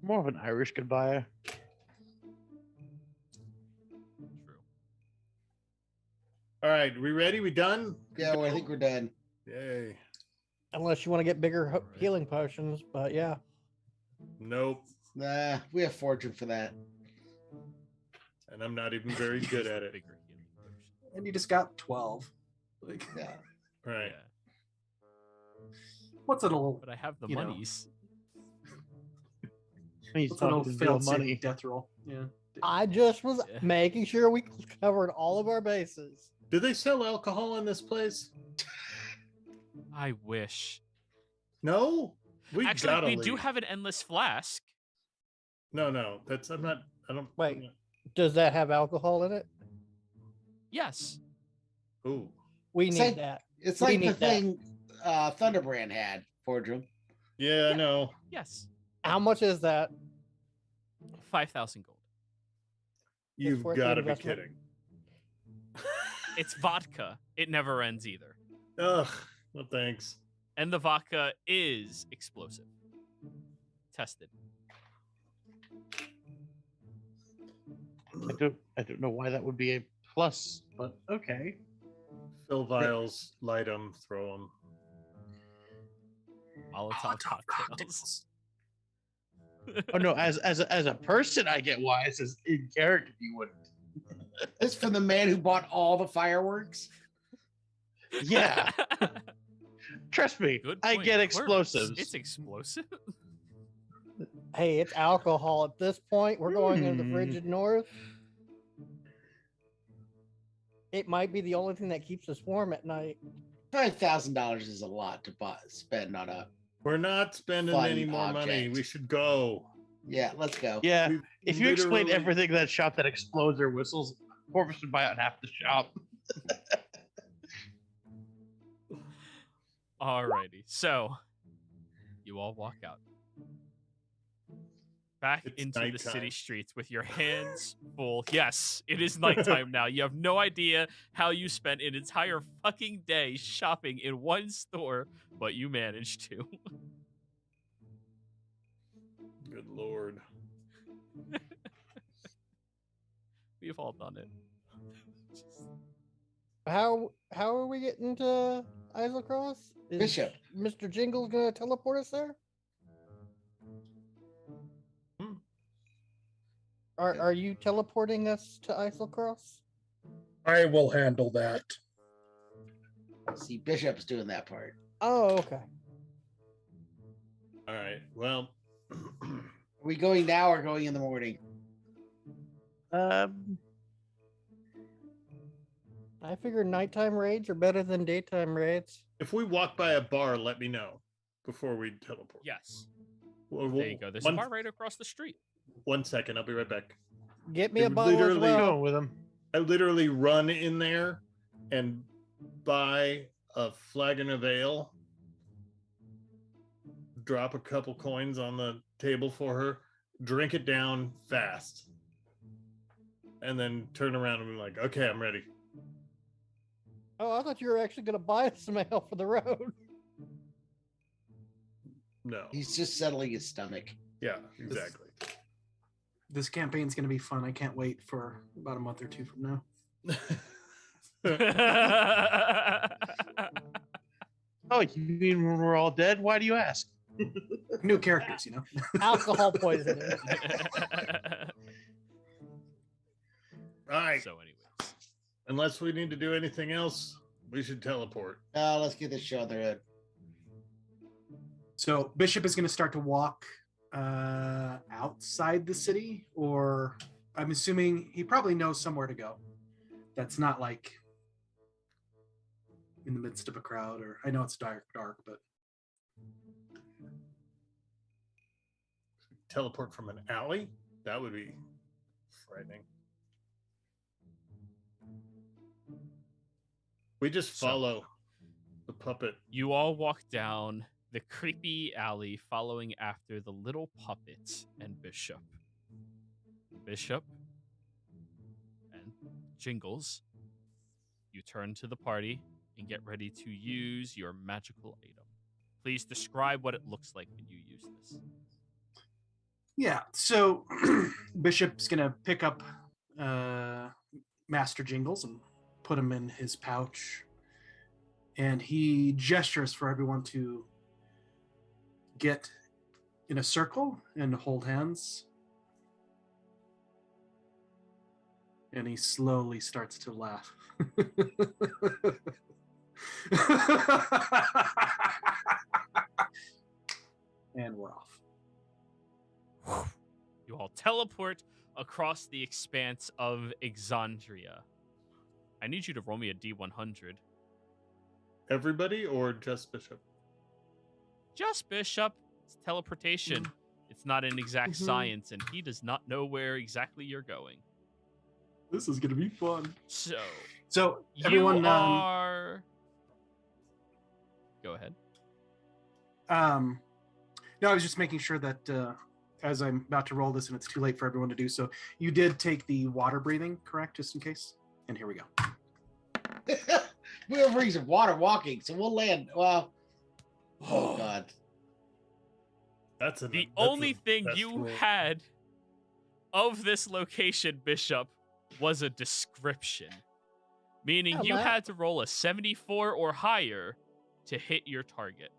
More of an Irish goodbye. True. All right, we ready? We done? Yeah, well, I think we're done. Yay. Unless you want to get bigger healing potions, but yeah. Nope. Nah, we have fortune for that. And I'm not even very good at it. Bigger healing potion. And you just got 12. Like, Yeah. Right. Yeah. what's an old, But I have the You know. monies. He's what's an old talking failed real money death roll? Yeah. I just was Yeah. making sure we covered all of our bases. Do they sell alcohol in this place? I wish. No? We Actually, gotta we leave. do have an endless flask. No. That's I'm not. I don't. Wait. Does that have alcohol in it? Yes. Ooh. We It's need like- that. It's We like the need that. thing Thunderbrand had, Fordrum. Yeah, I know. Yes. How much is that? 5,000 gold. You've worth the got to be investment. kidding. It's vodka. It never ends either. Ugh. Well, thanks. And the vodka is explosive. Tested. I don't know why that would be a plus, but okay. Fill vials, light them, throw them. Molotov cocktails. Oh no, as a person, I get why. It's as in character you wouldn't. This from the man who bought all the fireworks. Yeah, trust me, Good I point. get Clerks, explosives. It's explosive. Hey, it's alcohol at this point. We're going into the Hmm. frigid north. It might be the only thing that keeps us warm at night. $5,000 is a lot to spend on a. We're not spending Fun any more money. object. We should go. Yeah, let's go. Yeah, We've if you explain literally- everything in that shop that explodes or whistles, Corvus would buy out half the shop. Alrighty. So, you all walk out. Back It's into the nighttime. city streets with your hands full. Yes, it is nighttime now. You have no idea how you spent an entire fucking day shopping in one store, but you managed to. Good Lord. We've all done it. How are we getting to Islecross? Is Bishop. Mr. Jingle's gonna teleport us there? Hmm. Are you teleporting us to Islecross? I will handle that. See, Bishop's doing that part. Oh, okay. All right. Well, Are we going now or going in the morning? I figure nighttime raids are better than daytime raids. if we walk by a bar, let me know before we teleport. Yes. Well, There you go. There's a bar right across the street. 1 second. I'll be right back. Get me They a would bottle as literally well. Going with him. I literally run in there and buy a flagon of ale, drop a couple coins on the table for her, drink it down fast, and then turn around and be like, okay, I'm ready. Oh, I thought you were actually gonna buy us some ale for the road. No. He's just settling his stomach. Yeah, exactly. This campaign's going to be fun. I can't wait for about a month or two from now. Oh, you mean when we're all dead? Why do you ask? New characters, you know. Alcohol poisoning. All right. So, anyways. Unless we need to do anything else, we should teleport. Let's get this show on the road. So Bishop is going to start to walk outside the city, or I'm assuming he probably knows somewhere to go. That's not like in the midst of a crowd, or I know it's dark, but Teleport from an alley? That would be frightening. We just So- follow the puppet. You all walk down the creepy alley following after the little puppet and Bishop. Bishop and Jingles, you turn to the party and get ready to use your magical item. Please describe what it looks like when you use this. Yeah, so Bishop's gonna pick up Master Jingles and put him in his pouch, and he gestures for everyone to get in a circle and hold hands, and he slowly starts to laugh. And we're off. You all teleport across the expanse of Exandria. I need you to roll me a D100. Everybody or just Bishop? Just Bishop. It's teleportation. It's not an exact science, and he does not know where exactly you're going. This is gonna be fun. So everyone you are. Go ahead. No, I was just making sure that as I'm about to roll this and it's too late for everyone to do so, you did take the water breathing, correct? Just in case. And here we go. We have reason water walking, so we'll land. Well, oh god. That's the only thing you had of this location, Bishop, was a description. Meaning you had to roll a 74 or higher to hit your target.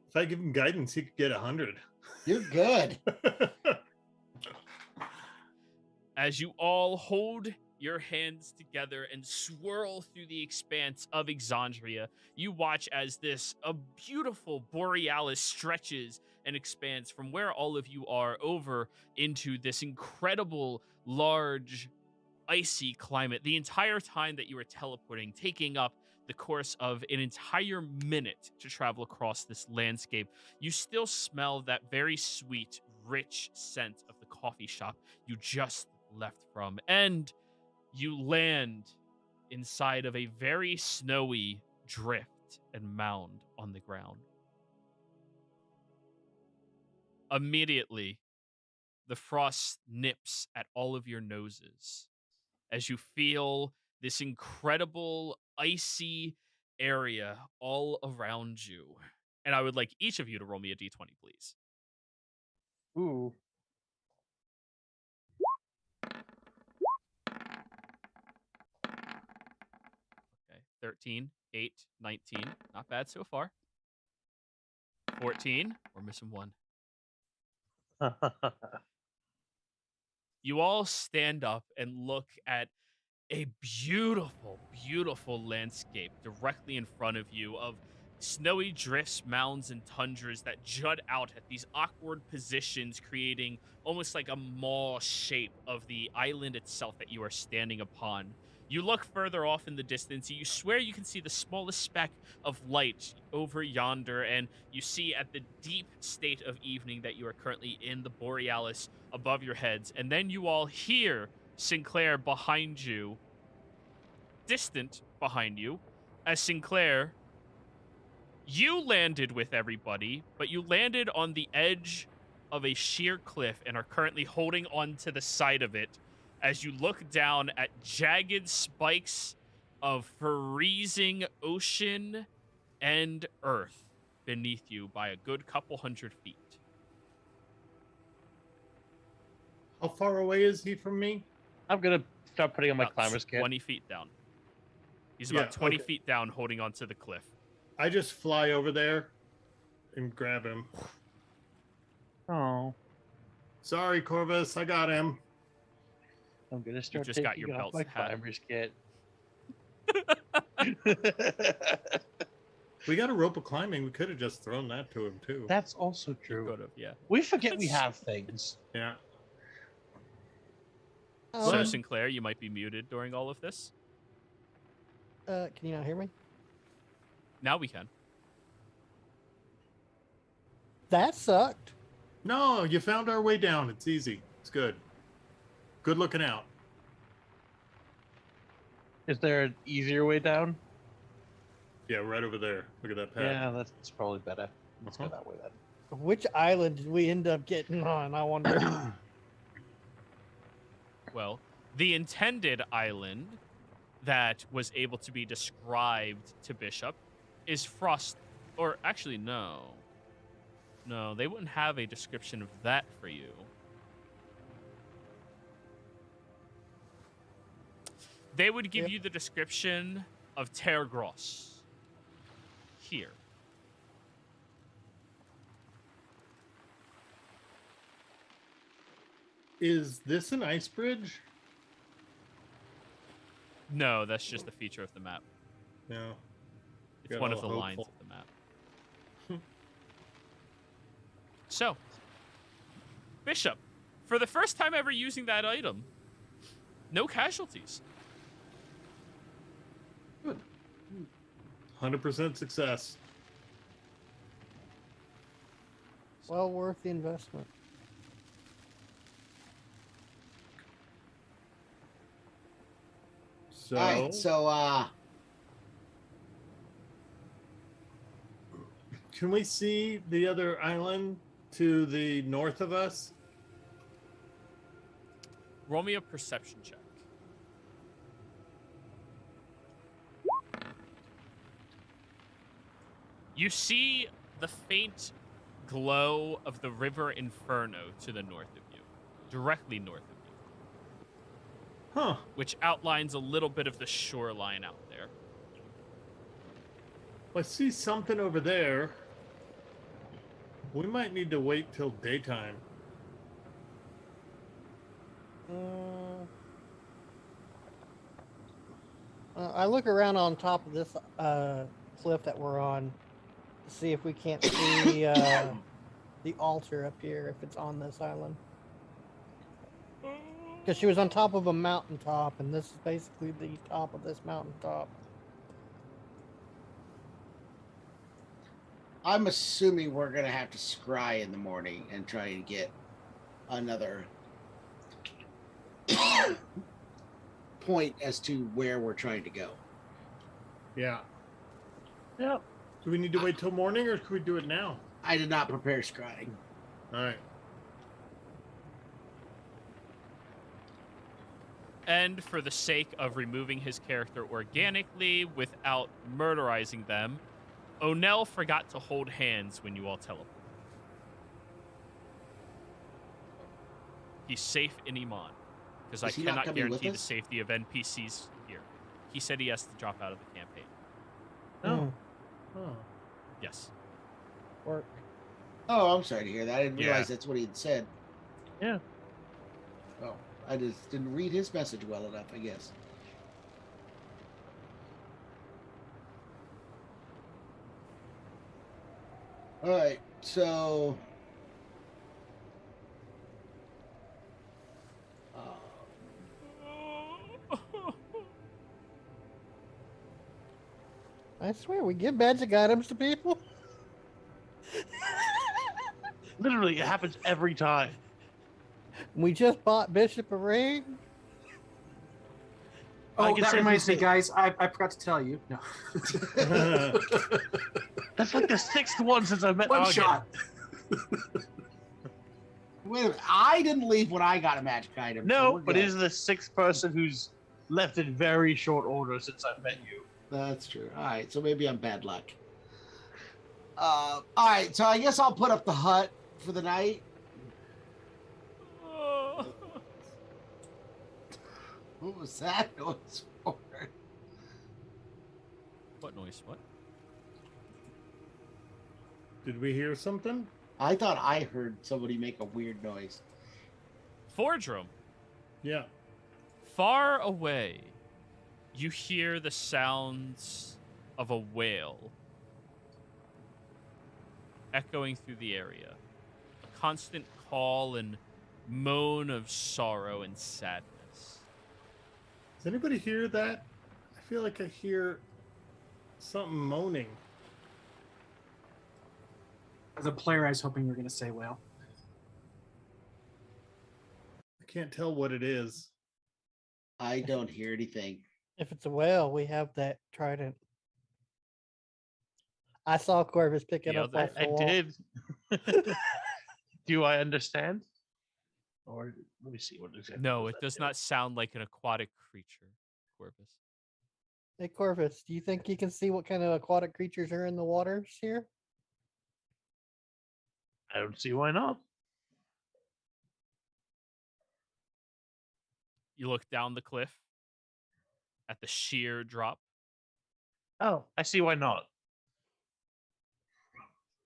If I give him guidance, he could get 100. You're good. As you all hold your hands together and swirl through the expanse of Exandria, you watch as a beautiful borealis stretches and expands from where all of you are over into this incredible, large, icy climate. The entire time that you were teleporting, taking up the course of an entire minute to travel across this landscape, you still smell that very sweet, rich scent of the coffee shop you just left from. And you land inside of a very snowy drift and mound on the ground. Immediately, the frost nips at all of your noses as you feel this incredible icy area all around you. And I would like each of you to roll me a d20, please. Ooh. Okay, 13, 8, 19. Not bad so far. 14. We're missing one. You all stand up and look at a beautiful, beautiful landscape directly in front of you of snowy drifts, mounds, and tundras that jut out at these awkward positions, creating almost like a maw shape of the island itself that you are standing upon. You look further off in the distance, and you swear you can see the smallest speck of light over yonder, and you see at the deep state of evening that you are currently in the Borealis above your heads. And then you all hear Sinclair behind you, distant behind you, as Sinclair, you landed with everybody, but you landed on the edge of a sheer cliff and are currently holding on to the side of it as you look down at jagged spikes of freezing ocean and earth beneath you by a good couple 100 feet. How far away is he from me? I'm going to start putting on my About climber's kit. 20 feet down. He's about 20 feet down holding onto the cliff. I just fly over there and grab him. Oh. Sorry, Corvus, I got him. I'm going to start just got your taking off belts my hat. climber's kit. We got a rope of climbing. We could have just thrown that to him, too. That's also You true. could have, yeah. We forget we have things. Yeah. So, Sinclair, you might be muted during all of this. Can you not hear me? Now we can. That sucked. No, you found our way down. It's easy. It's good. Good looking out. Is there an easier way down? Yeah, right over there. Look at that pad. Yeah, that's probably better. Let's go that way then. Which island did we end up getting on? I wonder. Well, the intended island that was able to be described to Bishop is Frost. Or actually, no. No, they wouldn't have a description of that for you. They would give you the description of Tergros. Here. Is this an ice bridge? No, that's just a feature of the map. No. It's Got one all of the lines hopeful. of the map. So, Bishop, for the first time ever using that item, no casualties. Good. 100% success. Well worth the investment. So, All right, so can we see the other island to the north of us? Roll me a perception check. You see the faint glow of the River Inferno to the north of you, directly north of you, Huh. which outlines a little bit of the shoreline out there. I see something over there. We might need to wait till daytime. I look around on top of this cliff that we're on to see if we can't see the altar up here, if it's on this island. Because she was on top of a mountaintop, and this is basically the top of this mountaintop. I'm assuming we're gonna have to scry in the morning and try and get another point as to where we're trying to go. Yeah. Yep. Do we need to wait till morning, or could we do it now? I did not prepare scrying. All right. And for the sake of removing his character organically without murderizing them, Onel forgot to hold hands when you all teleport. He's safe in Iman, because I Is he not cannot coming with guarantee the us? safety of NPCs here. He said he has to drop out of the campaign. Oh. Oh. Yes. Work. Oh, I'm sorry to hear that. I didn't Yeah. realize that's what he had said. Yeah. Oh, I just didn't read his message well enough, I guess. All right, so I swear, we give magic items to people. Literally, it happens every time. We just bought Bishop a ring. I Oh, can that safely reminds me, say- guys. I forgot to tell you. No. That's like the sixth one since I met One Ogden. shot. wait a minute. I didn't leave when I got a magic item. so No, we're but good. it is the sixth person who's left in very short order since I met you. That's true. All right, so maybe I'm bad luck. All right, so I guess I'll put up the hut for the night. What was that noise for? What noise? What? Did we hear something? I thought I heard somebody make a weird noise. Fordrum. Yeah. Far away, you hear the sounds of a wail echoing through the area. A constant call and moan of sorrow and sadness. Does anybody hear that? I feel like I hear something moaning. As a player, I was hoping you were going to say whale. I can't tell what it is. I don't hear anything. If it's a whale, we have that trident. I saw Corvus pick it The up other- off the I wall. did. Do I understand? Or let me see what exactly. No, was it that does do? not sound like an aquatic creature, Corvus. Hey Corvus, do you think you can see what kind of aquatic creatures are in the waters here? I don't see why not. You look down the cliff at the sheer drop. Oh, I see why not.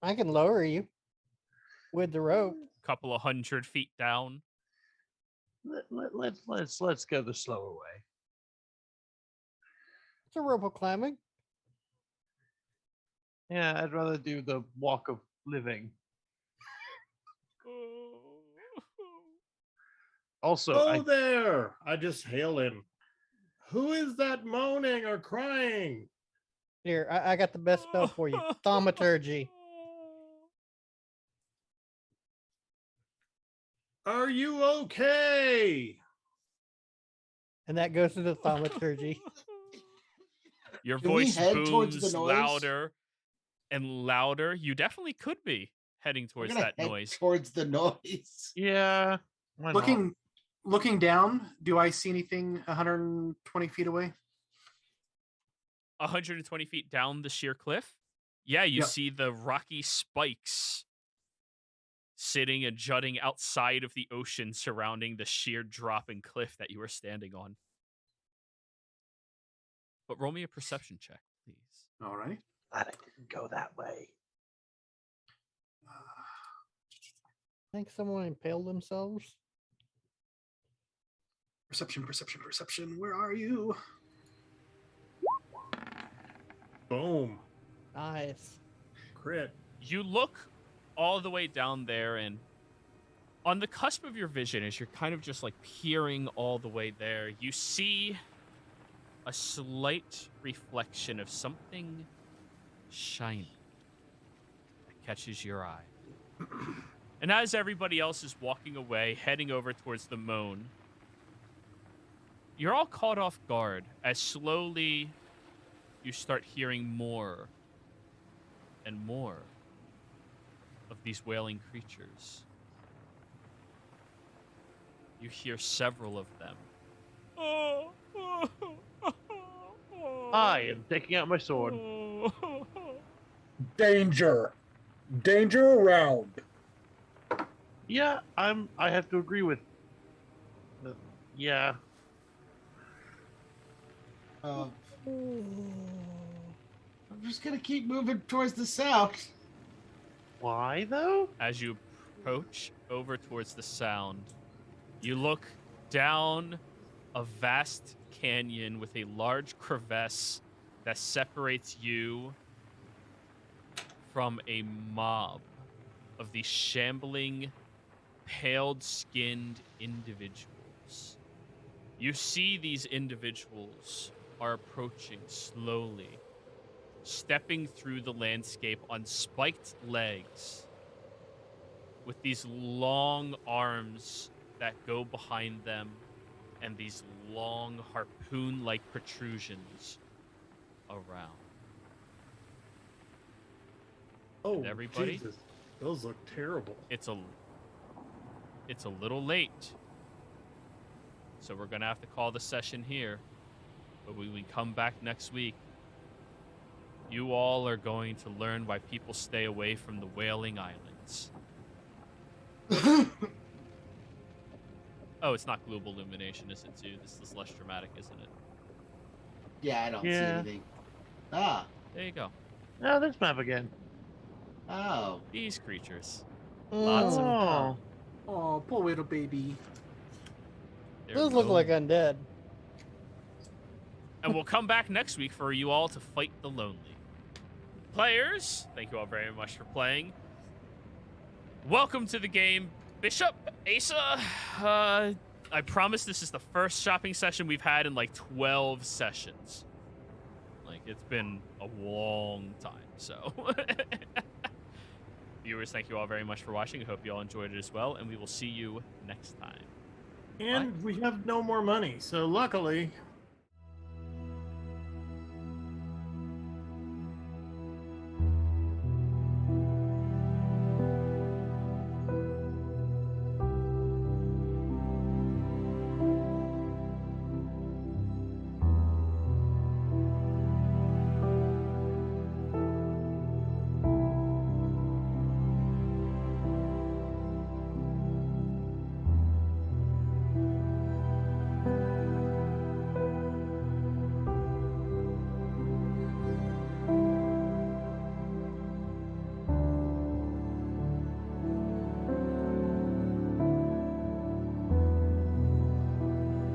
I can lower you with the rope. Couple of 100 feet down. Let's go the slower way. It's a rope of climbing. Yeah, I'd rather do the walk of living. Also, Oh, there! I just hail him. Who is that moaning or crying? Here, I got the best spell for you. Thaumaturgy. Are you okay? And that goes into thaumaturgy. Your Can we voice head towards booms the noise? louder and louder. You definitely could be heading We're towards gonna that head noise. towards the noise. yeah. Why not? Looking down, do I see anything 120 feet away? 120 feet down the sheer cliff. Yeah, you Yep. see the rocky spikes sitting and jutting outside of the ocean surrounding the sheer dropping cliff that you were standing on. But roll me a perception check, please. All right. Glad I didn't go that way. I think someone impaled themselves. Perception. Where are you? Boom. Nice. Crit. You look all the way down there, and on the cusp of your vision, as you're kind of just like peering all the way there, you see a slight reflection of something shiny that catches your eye. And as everybody else is walking away, heading over towards the moan, you're all caught off guard as slowly you start hearing more and more of these wailing creatures. You hear several of them. I am taking out my sword. Danger. Danger around. Yeah, I have to agree with. Yeah. I'm just gonna keep moving towards the south. Why though? As you approach over towards the sound, you look down a vast canyon with a large crevasse that separates you from a mob of these shambling, paled-skinned individuals. You see these individuals are approaching slowly, stepping through the landscape on spiked legs with these long arms that go behind them and these long harpoon-like protrusions around. Oh, And everybody? Jesus. Those look terrible. It's a little late, so we're gonna have to call the session here. But when we come back next week, you all are going to learn why people stay away from the Wailing Islands. Oh, it's not global illumination, is it, too? This is less dramatic, isn't it? Yeah, I don't see Yeah. anything. Ah. There you go. Oh, this map again. Oh. These creatures. Lots of Oh. Oh, poor little baby. they're Those look like lonely. undead. And we'll come back next week for you all to fight the lonely. Players, thank you all very much for playing. Welcome to the game, Bishop, Asa. I promise this is the first shopping session we've had in like 12 sessions. Like, it's been a long time, so. Viewers, thank you all very much for watching. I hope you all enjoyed it as well, and we will see you next time. And we have no more money, so luckily